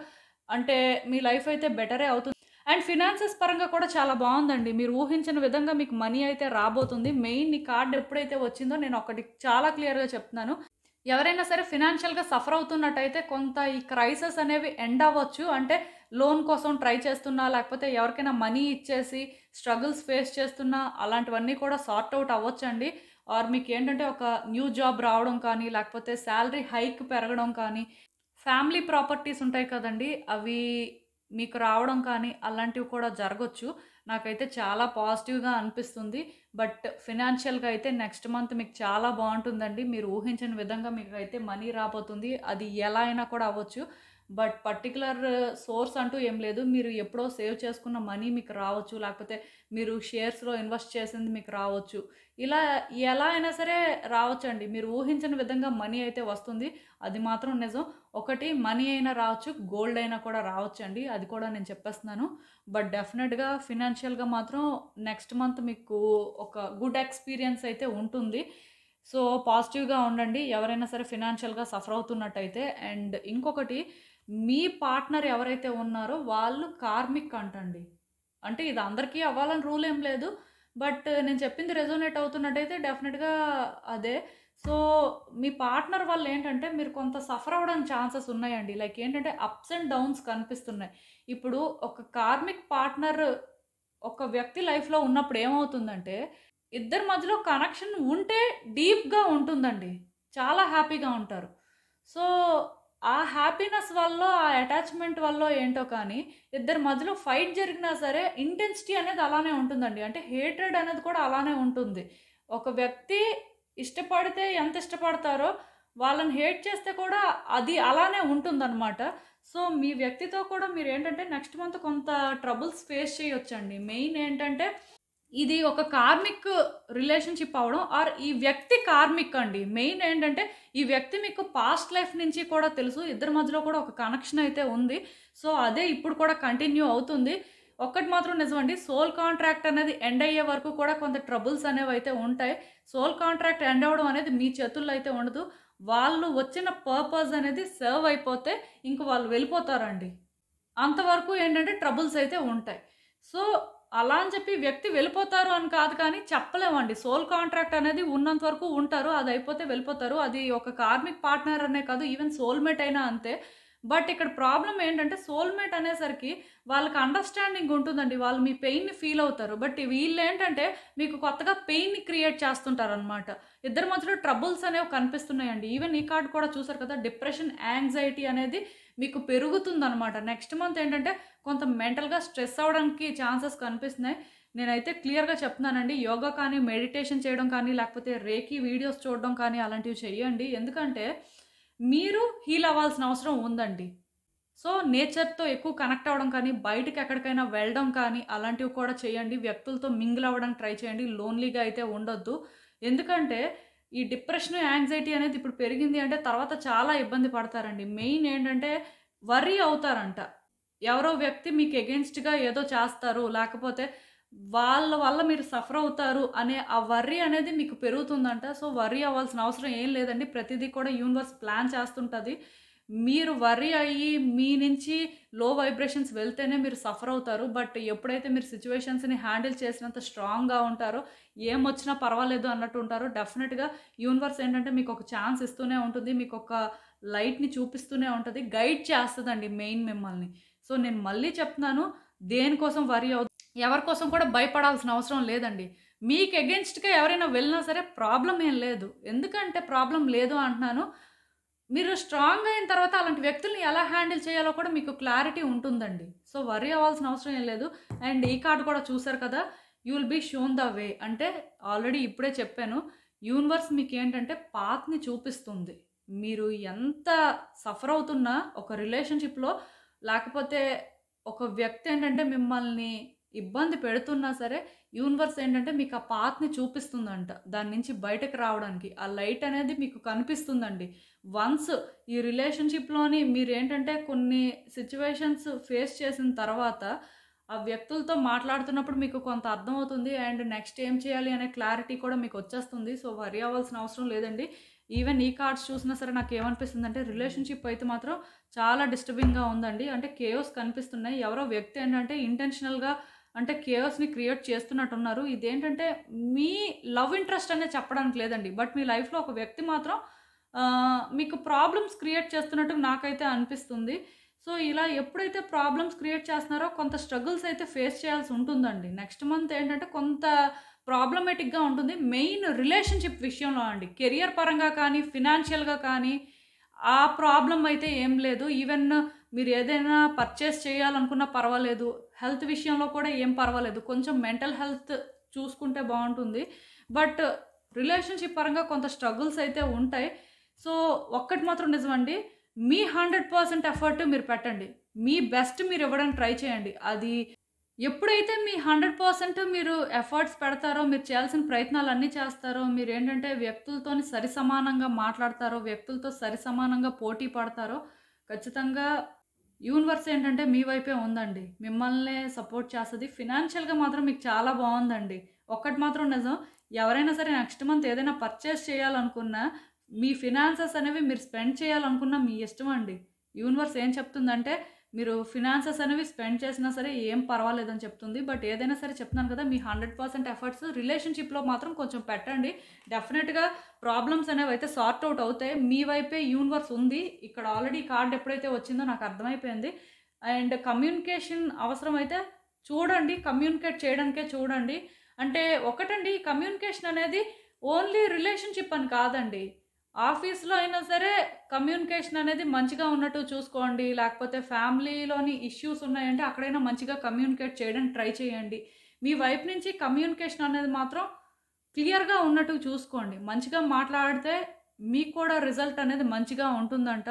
అంటే మీ లైఫ్ అయితే బెటరే అవుతుంది. అండ్ ఫినాన్సెస్ పరంగా కూడా చాలా బావుందండి. మీరు ఊహించిన విధంగా మీకు మనీ అయితే రాబోతుంది. మెయిన్ ఈ కార్డ్ ఎప్పుడైతే వచ్చిందో నేను ఒకటి చాలా క్లియర్‌గా చెప్తున్నాను. ఎవరైనా సరే ఫినాన్షియల్‌గా సఫర్ అవుతున్నట్టయితే కొంత ఈ క్రైసిస్ అనేవి ఎండ్ అవ్వచ్చు. అంటే లోన్ కోసం ట్రై చేస్తున్నా, లేకపోతే ఎవరికైనా మనీ ఇచ్చేసి స్ట్రగుల్స్ ఫేస్ చేస్తున్నా అలాంటివన్నీ కూడా సార్ట్ ఔట్ అవ్వొచ్చండి. ఆర్ మీకేంటంటే ఒక న్యూ జాబ్ రావడం కానీ, లేకపోతే సాలరీ హైక్ పెరగడం కానీ, ఫ్యామిలీ ప్రాపర్టీస్ ఉంటాయి కదండీ! అవి మీకు రావడం కానీ అలాంటివి కూడా జరగొచ్చు. నాకైతే చాలా పాజిటివ్‌గా అనిపిస్తుంది. బట్ ఫినాన్షియల్‌గా అయితే నెక్స్ట్ మంత్ మీకు చాలా బావుంటుందండి. మీరు ఊహించని విధంగా మీకైతే మనీ రాబోతుంది. అది ఎలా అయినా కూడా అవ్వచ్చు. బట్ పర్టిక్యులర్ సోర్స్ అంటూ ఏం లేదు. మీరు ఎప్పుడో సేవ్ చేసుకున్న మనీ మీకు రావచ్చు. లేకపోతే మీరు షేర్స్‌లో ఇన్వెస్ట్ చేసింది మీకు రావచ్చు. ఇలా ఎలా అయినా సరే రావచ్చండి. మీరు ఊహించని విధంగా మనీ అయితే వస్తుంది. అది మాత్రం నిజం. ఒకటి మనీ అయినా రావచ్చు, గోల్డ్ అయినా కూడా రావచ్చండి. అది కూడా నేను చెప్పేస్తున్నాను. బట్ డెఫినెట్‌గా ఫినాన్షియల్‌గా మాత్రం నెక్స్ట్ మంత్ మీకు ఒక గుడ్ ఎక్స్‌పీరియన్స్ అయితే ఉంటుంది. సో, పాజిటివ్‌గా ఉండండి. ఎవరైనా సరే ఫినాన్షియల్‌గా సఫర్ అవుతున్నట్టయితే. అండ్ ఇంకొకటి మీ పార్ట్నర్ ఎవరైతే ఉన్నారో వాళ్ళు కార్మిక్ అంటండి. అంటే ఇది అందరికీ అవ్వాలని రూల్ ఏం లేదు. బట్ నేను చెప్పింది రెజోనేట్ అవుతున్నట్టయితే డెఫినిట్‌గా అదే. సో, మీ పార్ట్నర్ వల్ల ఏంటంటే మీరు కొంత సఫర్ అవ్వడానికి ఛాన్సెస్ ఉన్నాయండి. లైక్ ఏంటంటే అప్స్ అండ్ డౌన్స్ కనిపిస్తున్నాయి. ఇప్పుడు ఒక కార్మిక్ పార్ట్నర్ ఒక వ్యక్తి లైఫ్‌లో ఉన్నప్పుడు ఏమవుతుందంటే, ఇద్దరి మధ్యలో కనెక్షన్ ఉంటే డీప్‌గా ఉంటుందండి. చాలా హ్యాపీగా ఉంటారు. సో, ఆ హ్యాపీనెస్ వల్లో, ఆ అటాచ్‌మెంట్ వల్లో ఏంటో కానీ, ఇద్దరి మధ్యలో ఫైట్ జరిగినా సరే ఇంటెన్సిటీ అనేది అలానే ఉంటుందండి. అంటే హేట్రెడ్ అనేది కూడా అలానే ఉంటుంది. ఒక వ్యక్తి ఇష్టపడితే ఎంత ఇష్టపడతారో, వాళ్ళని హేట్ చేస్తే కూడా అది అలానే ఉంటుందనమాట. సో, మీ వ్యక్తితో కూడా మీరేంటంటే నెక్స్ట్ మంత్ కొంత ట్రబుల్స్ ఫేస్ చేయొచ్చండి. మెయిన్ ఏంటంటే ఇది ఒక కార్మిక్ రిలేషన్‌షిప్ అవ్వడం ఆర్ ఈ వ్యక్తి కార్మిక్ అండి. మెయిన్ ఏంటంటే ఈ వ్యక్తి మీకు పాస్ట్ లైఫ్ నుంచి కూడా తెలుసు. ఇద్దరి మధ్యలో కూడా ఒక కనెక్షన్ అయితే ఉంది. సో, అదే ఇప్పుడు కూడా కంటిన్యూ అవుతుంది. ఒక్కటి మాత్రం నిజమండి. సోల్ కాంట్రాక్ట్ అనేది ఎండ్ అయ్యే వరకు కూడా కొంత ట్రబుల్స్ అనేవైతే ఉంటాయి. సోల్ కాంట్రాక్ట్ ఎండ్ అవ్వడం అనేది మీ చేతుల్లో అయితే ఉండదు. వాళ్ళు వచ్చిన పర్పస్ అనేది సర్వ్ అయిపోతే ఇంక వాళ్ళు వెళ్ళిపోతారండి. అంతవరకు ఏంటంటే ట్రబుల్స్ అయితే ఉంటాయి. సో, అలా అని చెప్పి వ్యక్తి వెళ్ళిపోతారు అని కాదు కానీ చెప్పలేమండి. సోల్ కాంట్రాక్ట్ అనేది ఉన్నంత వరకు ఉంటారు. అది అయిపోతే వెళ్ళిపోతారు. అది ఒక కార్మిక్ పార్ట్నర్ అనే కాదు ఈవెన్ సోల్‌మేట్ అయినా అంతే. బట్ ఇక్కడ ప్రాబ్లమ్ ఏంటంటే సోల్‌మేట్ అనేసరికి వాళ్ళకి అండర్‌స్టాండింగ్ ఉంటుందండి. వాళ్ళు మీ పెయిన్‌ని ఫీల్ అవుతారు. బట్ వీళ్ళేంటంటే మీకు కొత్తగా పెయిన్‌ని క్రియేట్ చేస్తుంటారనమాట. ఇద్దరి మధ్యలో ట్రబుల్స్ అనేవి కనిపిస్తున్నాయండి. ఈవెన్ ఈ కార్డ్ కూడా చూసారు కదా! డిప్రెషన్, యాంగ్జైటీ అనేది మీకు పెరుగుతుందనమాట. నెక్స్ట్ మంత్ ఏంటంటే కొంత మెంటల్‌గా స్ట్రెస్ అవ్వడానికి ఛాన్సెస్ కనిపిస్తున్నాయి. నేనైతే క్లియర్‌గా చెప్తున్నానండి. యోగా కానీ, మెడిటేషన్ చేయడం కానీ, లేకపోతే రేకి వీడియోస్ చూడడం కానీ అలాంటివి చేయండి. ఎందుకంటే మీరు హీల్ అవ్వాల్సిన అవసరం ఉందండి. సో, నేచర్‌తో ఎక్కువ కనెక్ట్ అవ్వడం కానీ, బయటికెక్కడికైనా వెళ్ళడం కానీ, అలాంటివి కూడా చేయండి. వ్యక్తులతో మింగిల్ అవ్వడానికి ట్రై చేయండి. లోన్‌లీగా అయితే ఉండొద్దు. ఎందుకంటే, ఈ డిప్రెషన్, యాంగ్జైటీ అనేది ఇప్పుడు పెరిగింది అంటే, తర్వాత చాలా ఇబ్బంది పడతారండి. మెయిన్ ఏంటంటే, వర్రీ అవుతారంట. ఎవరో వ్యక్తి మీకు ఎగెయిన్స్ట్‌గా ఏదో చేస్తారు, లేకపోతే వాళ్ళ వల్ల మీరు సఫర్ అవుతారు అనే ఆ వర్రీ అనేది మీకు పెరుగుతుందంట. సో, వర్రీ అవ్వాల్సిన అవసరం ఏం లేదండి. ప్రతిదీ కూడా యూనివర్స్ ప్లాన్ చేస్తుంటది. మీరు వర్రీ అయ్యి మీ నుంచి లో వైబ్రేషన్స్ వెళ్తేనే మీరు సఫర్ అవుతారు. బట్ ఎప్పుడైతే మీరు సిట్యుయేషన్స్‌ని హ్యాండిల్ చేసినంత స్ట్రాంగ్‌గా ఉంటారో, ఏమొచ్చినా పర్వాలేదు అన్నట్టు ఉంటారో, డెఫినిట్‌గా యూనివర్స్ ఏంటంటే మీకు ఒక ఛాన్స్ ఇస్తూనే ఉంటుంది. మీకు ఒక లైట్‌ని చూపిస్తూనే ఉంటది. గైడ్ చేస్తదండి మెయిన్ మిమ్మల్ని. సో, నేను మళ్ళీ చెప్తున్నాను. దేనికోసం వర్రీ ఎవరి కోసం కూడా భయపడాల్సిన అవసరం లేదండి. మీకు ఎగెయిన్స్ట్‌గా ఎవరైనా వెళ్ళినా సరే ప్రాబ్లమ్ ఏం లేదు. ఎందుకంటే ప్రాబ్లమ్ లేదు అంటున్నాను. మీరు స్ట్రాంగ్ అయిన తర్వాత అలాంటి వ్యక్తుల్ని ఎలా హ్యాండిల్ చేయాలో కూడా మీకు క్లారిటీ ఉంటుందండి. సో, వర్రీ అవ్వాల్సిన అవసరం ఏం లేదు. అండ్ ఈ కార్డ్ కూడా చూసారు కదా! You will be shown the way. అంటే ఆల్రెడీ ఇప్పుడే చెప్పాను. యూనివర్స్ మీకేంటంటే పాత్‌ని చూపిస్తుంది. మీరు ఎంత సఫర్ అవుతున్నా ఒక రిలేషన్‌షిప్‌లో లేకపోతే ఒక వ్యక్తి ఏంటంటే మిమ్మల్ని ఇబ్బంది పెడుతున్నా సరే, యూనివర్స్ ఏంటంటే మీకు ఆ పాత్‌ని చూపిస్తుందంట. దాని నుంచి బయటకి రావడానికి. ఆ లైట్ అనేది మీకు కనిపిస్తుందండి. వన్స్ ఈ రిలేషన్‌షిప్‌లోని మీరేంటంటే కొన్ని సిట్యుయేషన్స్ ఫేస్ చేసిన తర్వాత, ఆ వ్యక్తులతో మాట్లాడుతున్నప్పుడు మీకు కొంత అర్థమవుతుంది. అండ్ నెక్స్ట్ ఏం చేయాలి అనే క్లారిటీ కూడా మీకొచ్చేస్తుంది. సో, వర్రీ అవ్వాల్సిన అవసరం లేదండి. ఈవెన్ ఈ కార్డ్స్ చూసినా సరే నాకేమనిపిస్తుందంటే రిలేషన్‌షిప్ అయితే మాత్రం చాలా డిస్టర్బింగ్‌గా ఉందండి. అంటే కేయోస్ కనిపిస్తున్నాయి. ఎవరో వ్యక్తి ఏంటంటే ఇంటెన్షనల్‌గా అంటే కేయోస్‌ని క్రియేట్ చేస్తున్నట్టున్నారు. ఇదేంటంటే మీ లవ్ ఇంట్రెస్ట్ అనేది చెప్పడానికి లేదండి. బట్ మీ లైఫ్‌లో ఒక వ్యక్తి మాత్రం మీకు ప్రాబ్లమ్స్ క్రియేట్ చేస్తున్నట్టు నాకైతే అనిపిస్తుంది. సో, ఇలా ఎప్పుడైతే ప్రాబ్లమ్స్ క్రియేట్ చేస్తున్నారో కొంత స్ట్రగుల్స్ అయితే ఫేస్ చేయాల్సి ఉంటుందండి. నెక్స్ట్ మంత్ ఏంటంటే కొంత ప్రాబ్లమాటిక్‌గా ఉంటుంది. మెయిన్ రిలేషన్‌షిప్ విషయంలో అండి. కెరియర్ పరంగా కానీ, ఫినాన్షియల్‌గా కానీ ఆ ప్రాబ్లమ్ అయితే ఏం లేదు. ఈవెన్ మీరు ఏదైనా పర్చేస్ చేయాలనుకున్నా పర్వాలేదు. హెల్త్ విషయంలో కూడా ఏం పర్వాలేదు. కొంచెం మెంటల్ హెల్త్ చూసుకుంటే బావుంటుంది. బట్ రిలేషన్‌షిప్ పరంగా కొంత స్ట్రగుల్స్ అయితే ఉంటాయి. సో, ఒక్కటి మాత్రం నిజమండి. మీ 100% ఎఫర్ట్ మీరు పెట్టండి. మీ బెస్ట్ మీరు ఇవ్వడానికి ట్రై చేయండి. అది ఎప్పుడైతే మీ 100% మీరు ఎఫర్ట్స్ పెడతారో, మీరు చేయాల్సిన ప్రయత్నాలన్నీ చేస్తారో, మీరేంటంటే వ్యక్తులతోని సరిసమానంగా మాట్లాడతారో, వ్యక్తులతో సరిసమానంగా పోటీ పడతారో, ఖచ్చితంగా యూనివర్స్ ఏంటంటే మీ వైపే ఉందండి. మిమ్మల్నే సపోర్ట్ చేస్తది. ఫినాన్షియల్‌గా మాత్రం మీకు చాలా బావుందండి. ఒక్కటి మాత్రం నిజం. ఎవరైనా సరే నెక్స్ట్ మంత్ ఏదైనా పర్చేస్ చేయాలనుకున్నా, మీ ఫినాన్సెస్ అనేవి మీరు స్పెండ్ చేయాలనుకున్నా మీ ఇష్టమండి. యూనివర్స్ ఏం చెప్తుందంటే మీరు ఫినాన్సెస్ అనేవి స్పెండ్ చేసినా సరే ఏం పర్వాలేదని చెప్తుంది. బట్ ఏదైనా సరే చెప్తున్నాను కదా! మీ 100% ఎఫర్ట్స్ రిలేషన్‌షిప్‌లో మాత్రం కొంచెం పెట్టండి. డెఫినిట్‌గా ప్రాబ్లమ్స్ అనేవైతే సార్ట్ ఔట్ అవుతాయి. మీ వైపే యూనివర్స్ ఉంది. ఇక్కడ ఆల్రెడీ కార్డ్ ఎప్పుడైతే వచ్చిందో నాకు అర్థమైపోయింది. అండ్ కమ్యూనికేషన్ అవసరమైతే చూడండి. కమ్యూనికేట్ చేయడానికే చూడండి. అంటే ఒకటండి కమ్యూనికేషన్ అనేది ఓన్లీ రిలేషన్‌షిప్ అని కాదండి. ఆఫీస్‌లో అయినా సరే కమ్యూనికేషన్ అనేది మంచిగా ఉన్నట్టు చూసుకోండి. లేకపోతే ఫ్యామిలీలోని ఇష్యూస్ ఉన్నాయంటే అక్కడైనా మంచిగా కమ్యూనికేట్ చేయడానికి ట్రై చేయండి. మీ వైపు నుంచి కమ్యూనికేషన్ అనేది మాత్రం క్లియర్‌గా ఉన్నట్టు చూసుకోండి. మంచిగా మాట్లాడితే మీకు కూడా రిజల్ట్ అనేది మంచిగా ఉంటుందంట.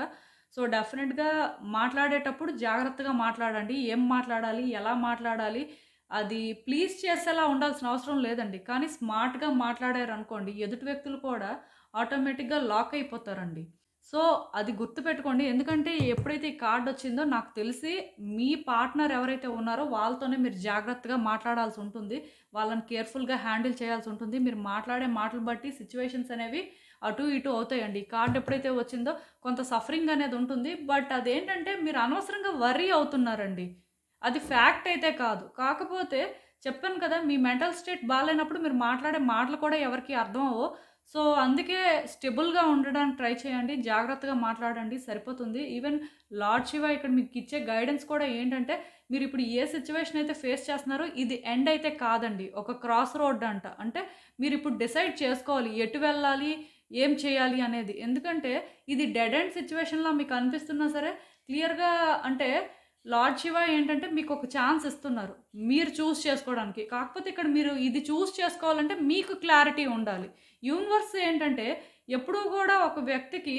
సో, డెఫినిట్‌గా మాట్లాడేటప్పుడు జాగ్రత్తగా మాట్లాడండి. ఏం మాట్లాడాలి? ఎలా మాట్లాడాలి? అది ప్లీజ్ చేసేలా ఉండాల్సిన అవసరం లేదండి. కానీ స్మార్ట్‌గా మాట్లాడారనుకోండి ఎదుటి వ్యక్తులు కూడా ఆటోమేటిక్‌గా లాక్ అయిపోతారండి. సో, అది గుర్తుపెట్టుకోండి. ఎందుకంటే ఎప్పుడైతే ఈ కార్డొచ్చిందో నాకు తెలిసి మీ పార్ట్నర్ ఎవరైతే ఉన్నారో వాళ్ళతోనే మీరు జాగ్రత్తగా మాట్లాడాల్సుంటుంది. వాళ్ళని కేర్‌ఫుల్‌గా హ్యాండిల్ చేయాల్సుంటుంది. మీరు మాట్లాడే మాటలు బట్టి సిట్యుయేషన్స్ అనేవి అటు ఇటు అవుతాయండి. ఈ కార్డ్ ఎప్పుడైతే వచ్చిందో కొంత సఫరింగ్ అనేది ఉంటుంది. బట్ అదేంటంటే మీరు అనవసరంగా వర్రీ అవుతున్నారండి. అది ఫ్యాక్ట్ అయితే కాదు. కాకపోతే చెప్పాను కదా! మీ మెంటల్ స్టేట్ బాలేనప్పుడు మీరు మాట్లాడే మాటలు కూడా ఎవరికీ అర్థం అవ్వవు. సో, అందుకే స్టెబుల్‌గా ఉండడానికి ట్రై చేయండి. జాగ్రత్తగా మాట్లాడండి సరిపోతుంది. ఈవెన్ లార్డ్ శివ ఇక్కడ మీకిచ్చే గైడెన్స్ కూడా ఏంటంటే, మీరిప్పుడు ఏ సిట్యుయేషన్ అయితే ఫేస్ చేస్తున్నారో ఇది ఎండ్ అయితే కాదండి. ఒక క్రాస్ రోడ్ అంట. అంటే మీరిప్పుడు డిసైడ్ చేసుకోవాలి. ఎటు వెళ్ళాలి? ఏం చేయాలి అనేది. ఎందుకంటే ఇది డెడ్ ఎండ్ సిట్యుయేషన్‌లా మీకు అనిపిస్తున్నా సరే క్లియర్‌గా అంటే లార్డ్ శివ ఏంటంటే మీకొక ఛాన్స్ ఇస్తున్నారు. మీరు చూజ్ చేసుకోవడానికి. కాకపోతే ఇక్కడ మీరు ఇది చూజ్ చేసుకోవాలంటే మీకు క్లారిటీ ఉండాలి. యూనివర్స్ ఏంటంటే ఎప్పుడూ గూడా ఒక వ్యక్తికి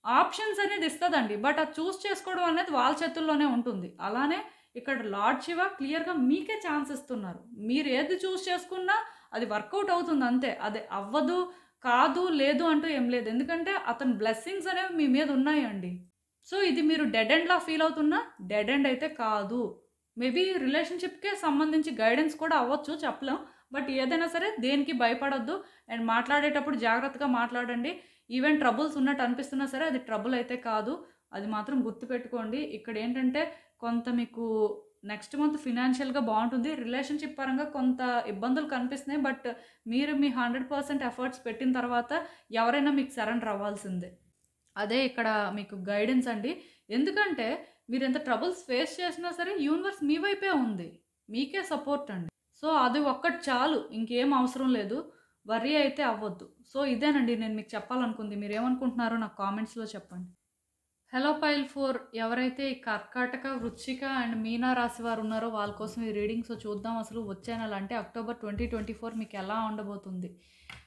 ఆప్షన్స్ అనేది ఇస్తదండి. బట్ అది చూజ్ చేసుకోవడం అనేది వాళ్ళ చేతుల్లోనే ఉంటుంది. అలానే ఇక్కడ లార్డ్ శివ క్లియర్‌గా మీకే ఛాన్స్ ఇస్తున్నారు. మీరు ఏది చూజ్ చేసుకున్నా అది వర్కౌట్ అవుతుంది అంతే. అది అవ్వదు, కాదు, లేదు అంటూ ఏం లేదు. ఎందుకంటే అతని బ్లెస్సింగ్స్ అనేవి మీ మీద ఉన్నాయండి. సో, ఇది మీరు డెడ్ ఎండ్‌లా ఫీల్ అవుతున్నా, డెడ్ ఎండ్ అయితే కాదు. మేబీ రిలేషన్‌షిప్‌కే సంబంధించి గైడెన్స్ కూడా అవ్వచ్చు చెప్పలేం. బట్ ఏదైనా సరే దేనికి భయపడొద్దు. అండ్ మాట్లాడేటప్పుడు జాగ్రత్తగా మాట్లాడండి. ఈవెన్ ట్రబుల్స్ ఉన్నట్టు అనిపిస్తున్నా సరే అది ట్రబుల్ అయితే కాదు. అది మాత్రం గుర్తుపెట్టుకోండి. ఇక్కడేంటంటే కొంత మీకు నెక్స్ట్ మంత్ ఫినాన్షియల్‌గా బావుంటుంది. రిలేషన్‌షిప్ పరంగా కొంత ఇబ్బందులు కనిపిస్తున్నాయి. బట్ మీరు మీ 100% ఎఫర్ట్స్ పెట్టిన తర్వాత ఎవరైనా మీకు సరెండర్ అవ్వాల్సిందే. అదే ఇక్కడ మీకు గైడెన్స్ అండి. ఎందుకంటే మీరెంత ట్రబుల్స్ ఫేస్ చేసినా సరే యూనివర్స్ మీ వైపే ఉంది. మీకే సపోర్ట్ అండి. సో, అది ఒక్కటి చాలు. ఇంకేం అవసరం లేదు. వర్రీ అయితే అవ్వొద్దు. సో, ఇదేనండి నేను మీకు చెప్పాలనుకుంది. మీరేమనుకుంటున్నారో నాకు కామెంట్స్‌లో చెప్పండి. హలో పైల్ 4 ఎవరైతే ఈ కర్కాటక, వృశ్చిక అండ్ మీన రాశి వారు ఉన్నారో వాళ్ళ కోసం ఈ రీడింగ్. సో, చూద్దాం అసలు వచ్చే నెల అంటే అక్టోబర్ 2024 మీకు ఎలా ఉండబోతుంది?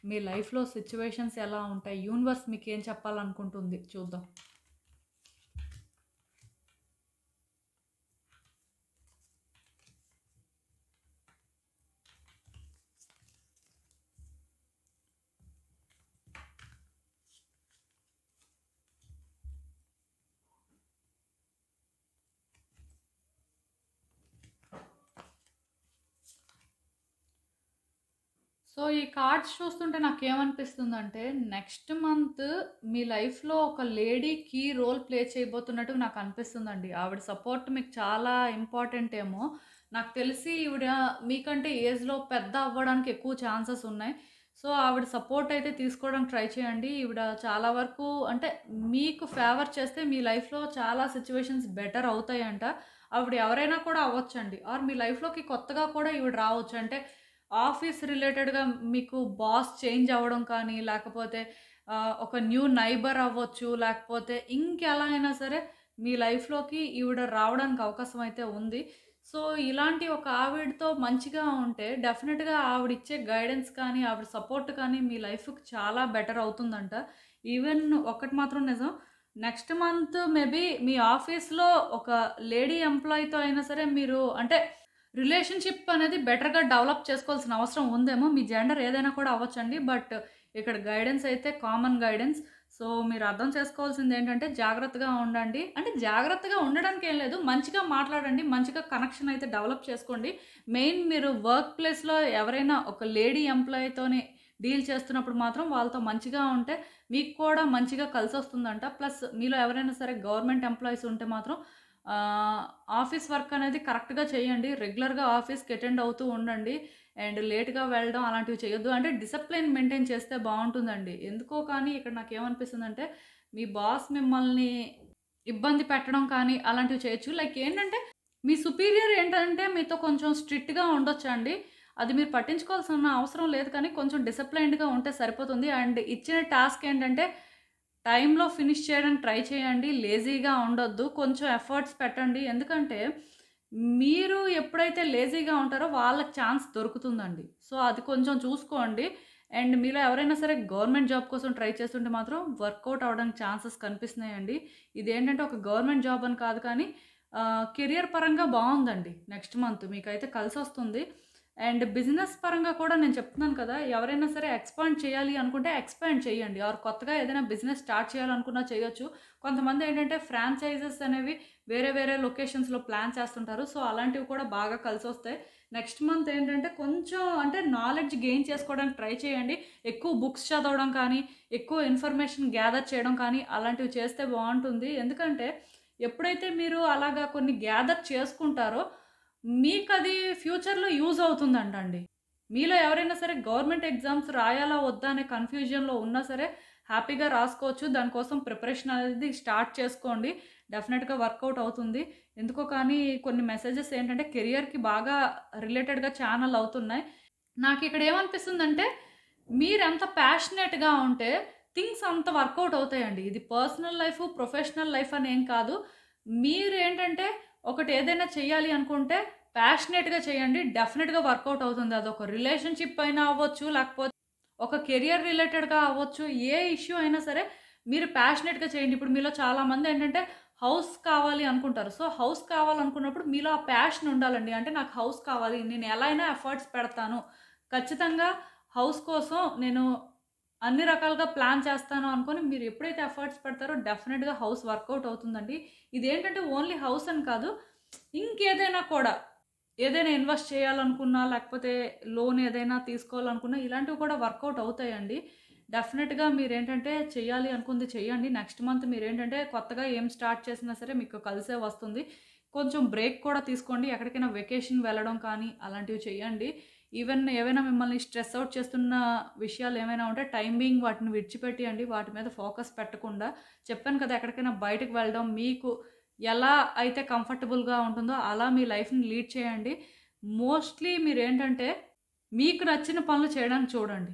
మీ లైఫ్‌లో సిట్యుయేషన్స్ ఎలా ఉంటాయి? యూనివర్స్ మీకేం చెప్పాలనుకుంటుంది? చూద్దాం. సో, ఈ కార్డ్స్ చూస్తుంటే నాకేమనిపిస్తుందంటే, నెక్స్ట్ మంత్ మీ లైఫ్‌లో ఒక లేడీ కీ రోల్ ప్లే చేయబోతున్నట్టు నాకనిపిస్తుందండి. ఆవిడ సపోర్ట్ మీకు చాలా ఇంపార్టెంట్ ఏమో. నాకు తెలిసి ఈవిడ మీకంటే ఏజ్‌లో పెద్ద అవ్వడానికి ఎక్కువ ఛాన్సెస్ ఉన్నాయి. సో, ఆవిడ సపోర్ట్ అయితే తీసుకోవడానికి ట్రై చేయండి. ఈవిడ చాలా వరకు అంటే మీకు ఫేవర్ చేస్తే మీ లైఫ్‌లో చాలా సిట్యుయేషన్స్ బెటర్ అవుతాయంట. ఆవిడ ఎవరైనా కూడా అవ్వొచ్చండి. ఆర్ మీ లైఫ్‌లోకి కొత్తగా కూడా ఈవిడ రావచ్చు. అంటే ఆఫీస్ రిలేటెడ్‌గా మీకు బాస్ చేంజ్ అవ్వడం కానీ, లేకపోతే ఒక న్యూ నైబర్ అవ్వచ్చు, లేకపోతే ఇంకెలా అయినా సరే మీ లైఫ్‌లోకి ఈవిడ రావడానికి అవకాశం అయితే ఉంది. సో, ఇలాంటి ఒక ఆవిడతో మంచిగా ఉంటే డెఫినిట్‌గా ఆవిడిచ్చే గైడెన్స్ కానీ, ఆవిడ సపోర్ట్ కానీ మీ లైఫ్‌కి చాలా బెటర్ అవుతుందంట. ఈవెన్ ఒకటి మాత్రం నిజం. నెక్స్ట్ మంత్ మేబీ మీ ఆఫీస్‌లో ఒక లేడీ ఎంప్లాయీతో అయినా సరే మీరు అంటే రిలేషన్‌షిప్ అనేది బెటర్‌గా డెవలప్ చేసుకోవాల్సిన అవసరం ఉందేమో. మీ జెండర్ ఏదైనా కూడా అవ్వచ్చండి. బట్ ఇక్కడ గైడెన్స్ అయితే కామన్ గైడెన్స్. సో, మీరు అర్థం చేసుకోవాల్సిందేంటంటే జాగ్రత్తగా ఉండండి. అంటే జాగ్రత్తగా ఉండడానికి ఏం లేదు. మంచిగా మాట్లాడండి. మంచిగా కనెక్షన్ అయితే డెవలప్ చేసుకోండి. మెయిన్ మీరు వర్క్ ప్లేస్‌లో ఎవరైనా ఒక లేడీ ఎంప్లాయీతోని డీల్ చేస్తున్నప్పుడు మాత్రం వాళ్ళతో మంచిగా ఉంటే మీకు కూడా మంచిగా కలిసొస్తుందంట. ప్లస్ మీలో ఎవరైనా సరే గవర్నమెంట్ ఎంప్లాయీస్ ఉంటే మాత్రం ఆఫీస్ వర్క్ అనేది కరెక్ట్‌గా చేయండి. రెగ్యులర్‌గా ఆఫీస్‌కి అటెండ్ అవుతూ ఉండండి. అండ్ లేట్‌గా వెళ్ళడం అలాంటివి చేయొద్దు. అంటే డిసిప్లిన్ మెయింటైన్ చేస్తే బావుంటుందండి. ఎందుకో కానీ ఇక్కడ నాకేమనిపిస్తుందంటే, మీ బాస్ మిమ్మల్ని ఇబ్బంది పెట్టడం కానీ అలాంటివి చేయొచ్చు. లైక్ ఏంటంటే, మీ సుపీరియర్ ఏంటంటే మీతో కొంచెం స్ట్రిక్ట్‌గా ఉండొచ్చండి. అది మీరు పట్టించుకోవాల్సిన అవసరం లేదు కానీ, కొంచెం డిసిప్లైన్డ్‌గా ఉంటే సరిపోతుంది. అండ్ ఇచ్చిన టాస్క్ ఏంటంటే టైంలో ఫినిష్ చేయడానికి ట్రై చేయండి. లేజీగా ఉండొద్దు. కొంచెం ఎఫర్ట్స్ పెట్టండి. ఎందుకంటే, మీరు ఎప్పుడైతే లేజీగా ఉంటారో వాళ్ళకి ఛాన్స్ దొరుకుతుందండి. సో, అది కొంచెం చూసుకోండి. అండ్ మీలో ఎవరైనా సరే గవర్నమెంట్ జాబ్ కోసం ట్రై చేస్తుంటే మాత్రం వర్కౌట్ అవ్వడానికి ఛాన్సెస్ కనిపిస్తున్నాయండి. ఇదేంటంటే ఒక గవర్నమెంట్ జాబ్ అని కాదు కానీ కెరియర్ పరంగా బావుందండి. నెక్స్ట్ మంత్ మీకైతే కలిసొస్తుంది. అండ్ బిజినెస్ పరంగా కూడా నేను చెప్తున్నాను కదా! ఎవరైనా సరే ఎక్స్‌పాండ్ చేయాలి అనుకుంటే ఎక్స్‌పాండ్ చేయండి. ఆర్ కొత్తగా ఏదైనా బిజినెస్ స్టార్ట్ చేయాలనుకున్నా చేయొచ్చు. కొంతమందేంటంటే ఫ్రాంచైజెస్ అనేవి వేరే వేరే లొకేషన్స్‌లో ప్లాన్ చేస్తుంటారు. సో, అలాంటివి కూడా బాగా కలిసొస్తాయి. నెక్స్ట్ మంత్ ఏంటంటే కొంచెం అంటే నాలెడ్జ్ గెయిన్ చేసుకోవడానికి ట్రై చేయండి. ఎక్కువ బుక్స్ చదవడం కానీ, ఎక్కువ ఇన్ఫర్మేషన్ గ్యాదర్ చేయడం కానీ అలాంటివి చేస్తే బావుంటుంది. ఎందుకంటే ఎప్పుడైతే మీరు అలాగా కొన్ని గ్యాదర్ చేసుకుంటారో మీకది ఫ్యూచర్‌లో యూజ్ అవుతుందంటండి. మీలో ఎవరైనా సరే గవర్నమెంట్ ఎగ్జామ్స్ రాయాలా? వద్దా? అనే కన్‌ఫ్యూజన్‌లో ఉన్నా సరే హ్యాపీగా రాసుకోవచ్చు. దానికోసం ప్రిపరేషన్ అనేది స్టార్ట్ చేసుకోండి. డెఫినెట్‌గా వర్కౌట్ అవుతుంది. ఎందుకో కానీ కొన్ని మెసేజెస్ ఏంటంటే కెరియర్‌కి బాగా రిలేటెడ్‌గా ఛానెల్ అవుతున్నాయి. నాకిక్కడ ఏమనిపిస్తుందంటే మీరెంత ప్యాషనేట్‌గా ఉంటే థింగ్స్ అంత వర్కౌట్ అవుతాయండి. ఇది పర్సనల్ లైఫ్, ప్రొఫెషనల్ లైఫ్ అని ఏం కాదు. మీరేంటంటే ఒకటి ఏదైనా చేయాలి అనుకుంటే ప్యాషనేట్‌గా చేయండి. డెఫినిట్‌గా వర్కౌట్ అవుతుంది. అదొక రిలేషన్‌షిప్ అయినా అవ్వచ్చు, లేకపోతే ఒక కెరియర్ రిలేటెడ్‌గా అవ్వచ్చు. ఏ ఇష్యూ అయినా సరే మీరు ప్యాషనేట్‌గా చేయండి. ఇప్పుడు మీలో చాలామంది ఏంటంటే హౌస్ కావాలి అనుకుంటారు. సో, హౌస్ కావాలనుకున్నప్పుడు మీలో ఆ ప్యాషన్ ఉండాలండి. అంటే నాకు హౌస్ కావాలి. నేను ఎలా అయినా ఎఫర్ట్స్ పెడతాను. ఖచ్చితంగా హౌస్ కోసం నేను అన్ని రకాలుగా ప్లాన్ చేస్తాను అనుకోని మీరు ఎప్పుడైతే ఎఫర్ట్స్ పెడతారో డెఫినిట్‌గా హౌస్ వర్కౌట్ అవుతుందండి. ఇదేంటంటే ఓన్లీ హౌస్ అని కాదు. ఇంకేదైనా కూడా ఏదైనా ఇన్వెస్ట్ చేయాలనుకున్నా, లేకపోతే లోన్ ఏదైనా తీసుకోవాలనుకున్నా ఇలాంటివి కూడా వర్కౌట్ అవుతాయండి. డెఫినిట్‌గా మీరేంటంటే చేయాలి అనుకుంది చేయండి. నెక్స్ట్ మంత్ మీరేంటంటే కొత్తగా ఏం స్టార్ట్ చేసినా సరే మీకు కలిసే వస్తుంది. కొంచెం బ్రేక్ కూడా తీసుకోండి. ఎక్కడికైనా వెకేషన్ వెళ్ళడం కానీ అలాంటివి చేయండి. ఈవెన్ ఏవైనా మిమ్మల్ని స్ట్రెస్ ఔట్ చేస్తున్న విషయాలు ఏమైనా ఉంటే టైమ్ బీయింగ్ వాటిని విడిచిపెట్టేయండి. వాటి మీద ఫోకస్ పెట్టకుండా చెప్పాను కదా! ఎక్కడికైనా బయటకి వెళ్ళడం మీకు ఎలా అయితే కంఫర్టబుల్‌గా ఉంటుందో అలా మీ లైఫ్‌ని లీడ్ చేయండి. మోస్ట్‌లీ మీరేంటంటే మీకు నచ్చిన పనులు చేయడానికి చూడండి.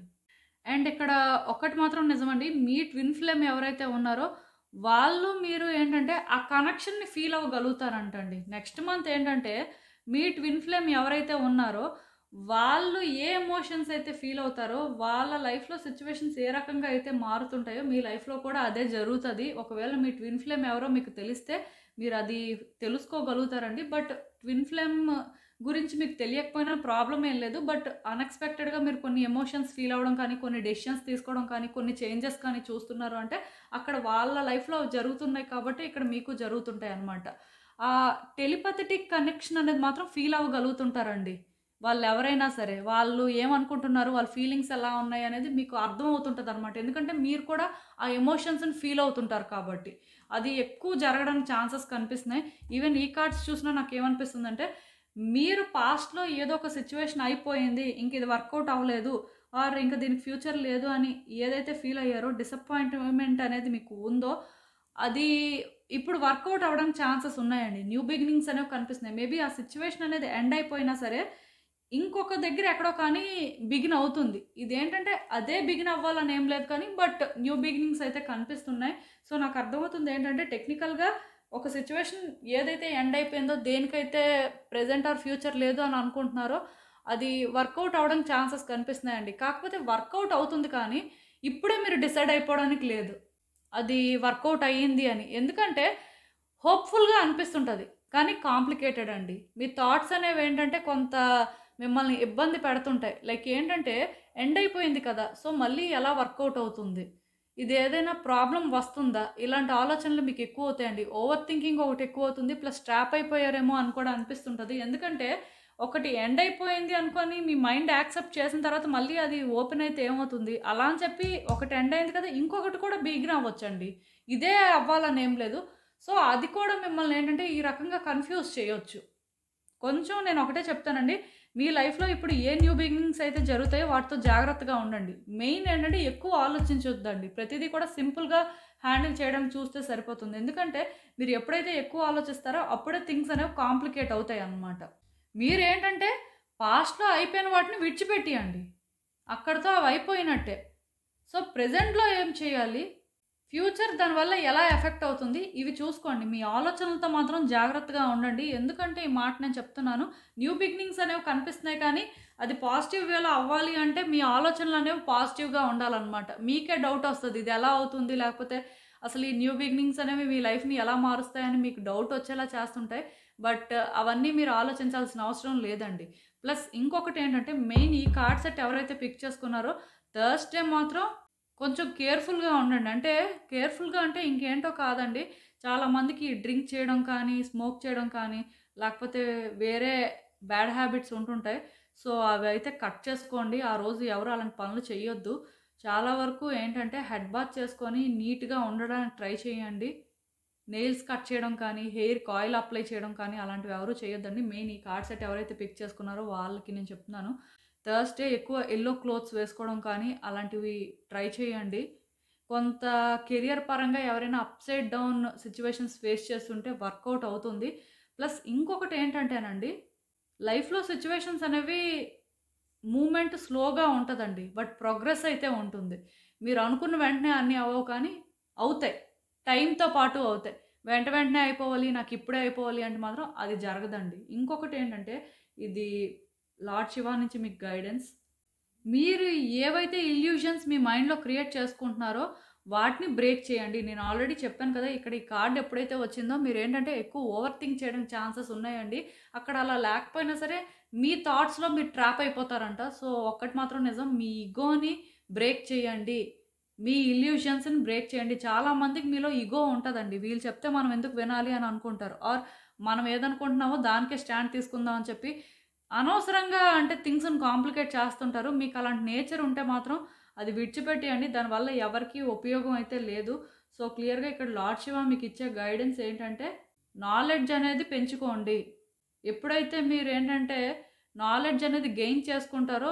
అండ్ ఇక్కడ ఒక్కటి మాత్రం నిజమండి. మీ ట్విన్ ఫ్లేమ్ ఎవరైతే ఉన్నారో వాళ్ళు మీరు ఏంటంటే ఆ కనెక్షన్‌ని ఫీల్ అవ్వగలుగుతారంటండి. నెక్స్ట్ మంత్ ఏంటంటే మీ ట్విన్ ఫ్లేమ్ ఎవరైతే ఉన్నారో వాళ్ళు ఏ ఎమోషన్స్ అయితే ఫీల్ అవుతారో వాళ్ళ లైఫ్‌లో సిట్యుయేషన్స్ ఏ రకంగా అయితే మారుతుంటాయో మీ లైఫ్‌లో కూడా అదే జరుగుతది. ఒకవేళ మీ ట్విన్ ఫ్లేమ్ ఎవరో మీకు తెలిస్తే మీరది తెలుసుకోగలుగుతారండి. బట్ ట్విన్ ఫ్లేమ్ గురించి మీకు తెలియకపోయినా ప్రాబ్లమ్ ఏం లేదు. బట్ అన్‌ఎక్స్‌పెక్టెడ్‌గా మీరు కొన్ని ఎమోషన్స్ ఫీల్ అవ్వడం కానీ, కొన్ని డెసిషన్స్ తీసుకోవడం కానీ, కొన్ని చేంజెస్ కానీ చూస్తున్నారు అంటే, అక్కడ వాళ్ళ లైఫ్‌లో జరుగుతున్నాయి కాబట్టి ఇక్కడ మీకు జరుగుతుంటాయన్నమాట. టెలిపథెటిక్ కనెక్షన్ అనేది మాత్రం ఫీల్ అవ్వగలుగుతుంటారండి. వాళ్ళెవరైనా సరే, వాళ్ళు ఏమనుకుంటున్నారు, వాళ్ళ ఫీలింగ్స్ ఎలా ఉన్నాయనేది మీకు అర్థమవుతుంటదనమాట. ఎందుకంటే మీరు కూడా ఆ ఎమోషన్స్‌ని ఫీల్ అవుతుంటారు కాబట్టి. అది ఎక్కువ జరగడానికి ఛాన్సెస్ కనిపిస్తున్నాయి. ఈవెన్ ఈ కార్డ్స్ చూసినా నాకేమనిపిస్తుందంటే, మీరు పాస్ట్‌లో ఏదో ఒక సిట్యుయేషన్ అయిపోయింది. ఇంక ఇది వర్కౌట్ అవ్వలేదు. ఆర్ ఇంక దీనికి ఫ్యూచర్ లేదు అని ఏదైతే ఫీల్ అయ్యారో, డిసప్పాయింట్‌మెంట్ అనేది మీకు ఉందో, అది ఇప్పుడు వర్కౌట్ అవ్వడానికి ఛాన్సెస్ ఉన్నాయండి. న్యూ బిగినింగ్స్ అనేవి కనిపిస్తున్నాయి. మేబీ ఆ సిట్యుయేషన్ అనేది ఎండ్ అయిపోయినా సరే, ఇంకొక దగ్గర ఎక్కడో కానీ బిగిన్ అవుతుంది. ఇదేంటంటే అదే బిగిన్ అవ్వాలని ఏం లేదు కానీ, బట్ న్యూ బిగినింగ్స్ అయితే కనిపిస్తున్నాయి. సో, నాకు అర్థమవుతుంది ఏంటంటే టెక్నికల్‌గా ఒక సిట్యుయేషన్ ఏదైతే ఎండ్ అయిపోయిందో, దేనికైతే ప్రెజెంట్ ఆర్ ఫ్యూచర్ లేదు అని అనుకుంటున్నారో, అది వర్కౌట్ అవ్వడానికి ఛాన్సెస్ కనిపిస్తున్నాయండి. కాకపోతే వర్కౌట్ అవుతుంది కానీ, ఇప్పుడే మీరు డిసైడ్ అయిపోవడానికి లేదు. అది వర్కౌట్ అయ్యింది అని. ఎందుకంటే హోప్‌ఫుల్‌గా అనిపిస్తుంటది. కానీ కాంప్లికేటెడ్ అండి. మీ థాట్స్ అనేవేంటంటే కొంత మిమ్మల్ని ఇబ్బంది పెడుతుంటాయి. లైక్ ఏంటంటే ఎండ్ అయిపోయింది కదా! సో, మళ్ళీ ఎలా వర్కౌట్ అవుతుంది? ఇదేదైనా ప్రాబ్లమ్ వస్తుందా? ఇలాంటి ఆలోచనలు మీకు ఎక్కువవుతాయండి. ఓవర్ థింకింగ్ ఒకటి ఎక్కువవుతుంది. ప్లస్ ట్రాప్ అయిపోయారేమో అని కూడా అనిపిస్తుంటది. ఎందుకంటే ఒకటి ఎండ్ అయిపోయింది అనుకోని మీ మైండ్ యాక్సెప్ట్ చేసిన తర్వాత మళ్ళీ అది ఓపెన్ అయితే ఏమవుతుంది? అలా అని చెప్పి ఒకటి ఎండ్ అయింది కదా! ఇంకొకటి కూడా బిగిన్ అవ్వొచ్చండి. ఇదే అవ్వాలని ఏం లేదు. సో, అది కూడా మిమ్మల్ని ఏంటంటే ఈ రకంగా కన్‌ఫ్యూజ్ చేయొచ్చు. కొంచెం నేను ఒకటే చెప్తానండి. మీ లైఫ్‌లో ఇప్పుడు ఏ న్యూ బిగినింగ్స్ అయితే జరుగుతాయో వాటితో జాగ్రత్తగా ఉండండి. మెయిన్ ఏంటంటే ఎక్కువ ఆలోచించొద్దండి. ప్రతిదీ కూడా సింపుల్‌గా హ్యాండిల్ చేయడం చూస్తే సరిపోతుంది. ఎందుకంటే మీరు ఎప్పుడైతే ఎక్కువ ఆలోచిస్తారో అప్పుడే థింగ్స్ అనేవి కాంప్లికేట్ అవుతాయన్నమాట. మీరేంటంటే పాస్ట్‌లో అయిపోయిన వాటిని విడిచిపెట్టియండి. అక్కడితో అవి అయిపోయినట్టే. సో, ప్రెజెంట్‌లో ఏం చేయాలి? ఫ్యూచర్ దానివల్ల ఎలా ఎఫెక్ట్ అవుతుంది? ఇవి చూసుకోండి. మీ ఆలోచనలతో మాత్రం జాగ్రత్తగా ఉండండి. ఎందుకంటే ఈ మాట నేను చెప్తున్నాను. న్యూ బిగినింగ్స్ అనేవి కనిపిస్తున్నాయి కానీ, అది పాజిటివ్ వేలో అవ్వాలి అంటే మీ ఆలోచనలనేవి పాజిటివ్‌గా ఉండాలనమాట. మీకే డౌటొస్తది. ఇది ఎలా అవుతుంది? లేకపోతే అసలు ఈ న్యూ బిగినింగ్స్ అనేవి మీ లైఫ్‌ని ఎలా మారుస్తాయని మీకు డౌటొచ్చేలా చేస్తుంటాయి. బట్ అవన్నీ మీరు ఆలోచించాల్సిన అవసరం లేదండి. ప్లస్ ఇంకొకటేంటంటే మెయిన్ ఈ కార్డ్ సెట్ ఎవరైతే పిక్ చేసుకున్నారో థర్స్‌డే మాత్రం కొంచెం కేర్‌ఫుల్‌గా ఉండండి. అంటే కేర్‌ఫుల్‌గా అంటే ఇంకేంటో కాదండి. చాలామందికి డ్రింక్ చేయడం కానీ, స్మోక్ చేయడం కానీ, లేకపోతే వేరే బ్యాడ్ హ్యాబిట్స్ ఉంటుంటాయి. సో, అవైతే కట్ చేసుకోండి. ఆ రోజు ఎవరు అలాంటి పనులు చేయొద్దు. చాలా వరకు ఏంటంటే హెడ్ బాత్ చేసుకొని నీట్‌గా ఉండడానికి ట్రై చేయండి. నెయిల్స్ కట్ చేయడం కానీ, హెయిర్‌కి ఆయిల్ అప్లై చేయడం కానీ అలాంటివి ఎవరు చేయొద్దండి. మెయిన్ ఈ కార్డ్ సెట్ ఎవరైతే పిక్ చేసుకున్నారో వాళ్ళకి నేను చెప్తున్నాను. థర్స్‌డే ఎక్కువ యెల్లో క్లోత్స్ వేసుకోవడం కానీ అలాంటివి ట్రై చేయండి. కొంత కెరియర్ పరంగా ఎవరైనా అప్‌సైడ్ డౌన్ సిట్యుయేషన్స్ ఫేస్ చేస్తుంటే వర్కౌట్ అవుతుంది. ప్లస్ ఇంకొకటి ఏంటంటేనండి, లైఫ్‌లో సిట్యుయేషన్స్ అనేవి మూవ్‌మెంట్ స్లోగా ఉంటదండి. బట్ ప్రోగ్రెస్ అయితే ఉంటుంది. మీరు అనుకున్న వెంటనే అన్నీ అవ్వవు కానీ అవుతాయి. టైంతో పాటు అవుతాయి. వెంటనే అయిపోవాలి, నాకిప్పుడే అయిపోవాలి అంటే మాత్రం అది జరగదండి. ఇంకొకటేంటంటే ఇది లార్డ్ శివ నుంచి మీకు గైడెన్స్. మీరు ఏవైతే ఇల్యూషన్స్ మీ మైండ్‌లో క్రియేట్ చేసుకుంటున్నారో వాటిని బ్రేక్ చేయండి. నేను ఆల్రెడీ చెప్పాను కదా! ఇక్కడ ఈ కార్డ్ ఎప్పుడైతే వచ్చిందో మీరేంటంటే ఎక్కువ ఓవర్ థింక్ చేయడానికి ఛాన్సెస్ ఉన్నాయండి. అక్కడ అలా లేకపోయినా సరే మీ థాట్స్‌లో మీరు ట్రాప్ అయిపోతారంట. సో, ఒక్కటి మాత్రం నిజం మీ ఇగోని బ్రేక్ చేయండి. మీ ఇల్యూషన్స్‌ని బ్రేక్ చేయండి. చాలా మందికి మీలో ఇగో ఉంటదండి. వీళ్ళు చెప్తే మనం ఎందుకు వినాలి అని అనుకుంటారు. ఆర్ మనం ఏదనుకుంటున్నామో దానికే స్టాండ్ తీసుకుందాం అని చెప్పి అనవసరంగా అంటే థింగ్స్‌ని కాంప్లికేట్ చేస్తుంటారు. మీకు అలాంటి నేచర్ ఉంటే మాత్రం అది విడిచిపెట్టేయండి. దానివల్ల ఎవరికీ ఉపయోగం అయితే లేదు. సో, క్లియర్‌గా ఇక్కడ లార్డ్ శివ మీకిచ్చే గైడెన్స్ ఏంటంటే, నాలెడ్జ్ అనేది పెంచుకోండి. ఎప్పుడైతే మీరేంటంటే, నాలెడ్జ్ అనేది గెయిన్ చేసుకుంటారో,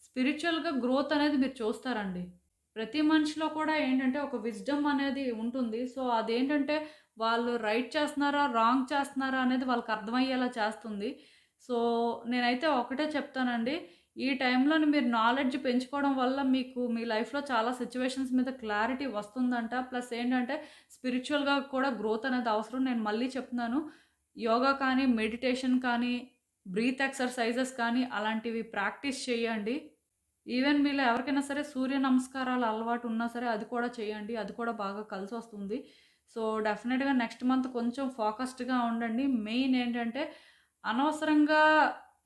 స్పిరిచ్యువల్‌గా గ్రోత్ అనేది మీరు చూస్తారండి. ప్రతి మనిషిలో కూడా ఏంటంటే, ఒక విజ్డమ్ అనేది ఉంటుంది. సో, అదేంటంటే, వాళ్ళు రైట్ చేస్తున్నారా, రాంగ్ చేస్తున్నారా అనేది వాళ్ళకి అర్థమయ్యేలా చేస్తుంది. సో, నేనైతే ఒకటే చెప్తానండి. ఈ టైంలోని మీరు నాలెడ్జ్ పెంచుకోవడం వల్ల మీకు మీ లైఫ్‌లో చాలా సిట్యుయేషన్స్ మీద క్లారిటీ వస్తుందంట. ప్లస్ ఏంటంటే స్పిరిచ్యువల్‌గా కూడా గ్రోత్ అనేది అవసరం. నేను మళ్ళీ చెప్తున్నాను. యోగా కానీ, మెడిటేషన్ కానీ, బ్రీత్ ఎక్సర్‌సైజెస్ కానీ అలాంటివి ప్రాక్టీస్ చేయండి. ఈవెన్ మీలో ఎవరికైనా సరే సూర్య నమస్కారాలు అలవాటు ఉన్నా సరే అది కూడా చేయండి. అది కూడా బాగా కలిసొస్తుంది. సో, డెఫినిట్‌గా నెక్స్ట్ మంత్ కొంచెం ఫోకస్డ్‌గా ఉండండి. మెయిన్ ఏంటంటే అనవసరంగా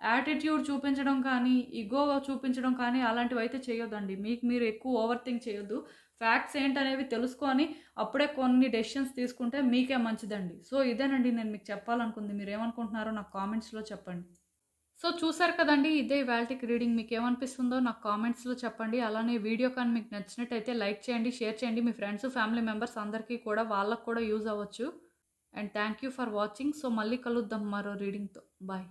యాటిట్యూడ్ చూపించడం కానీ, ఇగో చూపించడం కానీ అలాంటివైతే చేయొద్దండి. మీకు మీరు ఎక్కువ ఓవర్ థింక్ చేయొద్దు. ఫ్యాక్ట్స్ ఏంటనేవి తెలుసుకొని అప్పుడే కొన్ని డెసిషన్స్ తీసుకుంటే మీకే మంచిదండి. సో, ఇదేనండి నేను మీకు చెప్పాలనుకుంది. మీరేమనుకుంటున్నారో నాకు కామెంట్స్‌లో చెప్పండి. సో చూసారు కదండీ! ఇదే ఇవాల్టికి రీడింగ్. మీకేమనిపిస్తుందో నాకు కామెంట్స్‌లో చెప్పండి. అలానే వీడియో కానీ మీకు నచ్చినట్టయితే లైక్ చేయండి, షేర్ చేయండి. మీ ఫ్రెండ్స్, ఫ్యామిలీ మెంబర్స్ అందరికీ కూడా వాళ్ళకి కూడా యూజ్ అవ్వచ్చు. And thank you for watching. So మళ్ళీ కలుద్దాం మరో రీడింగ్‌తో. బాయ్.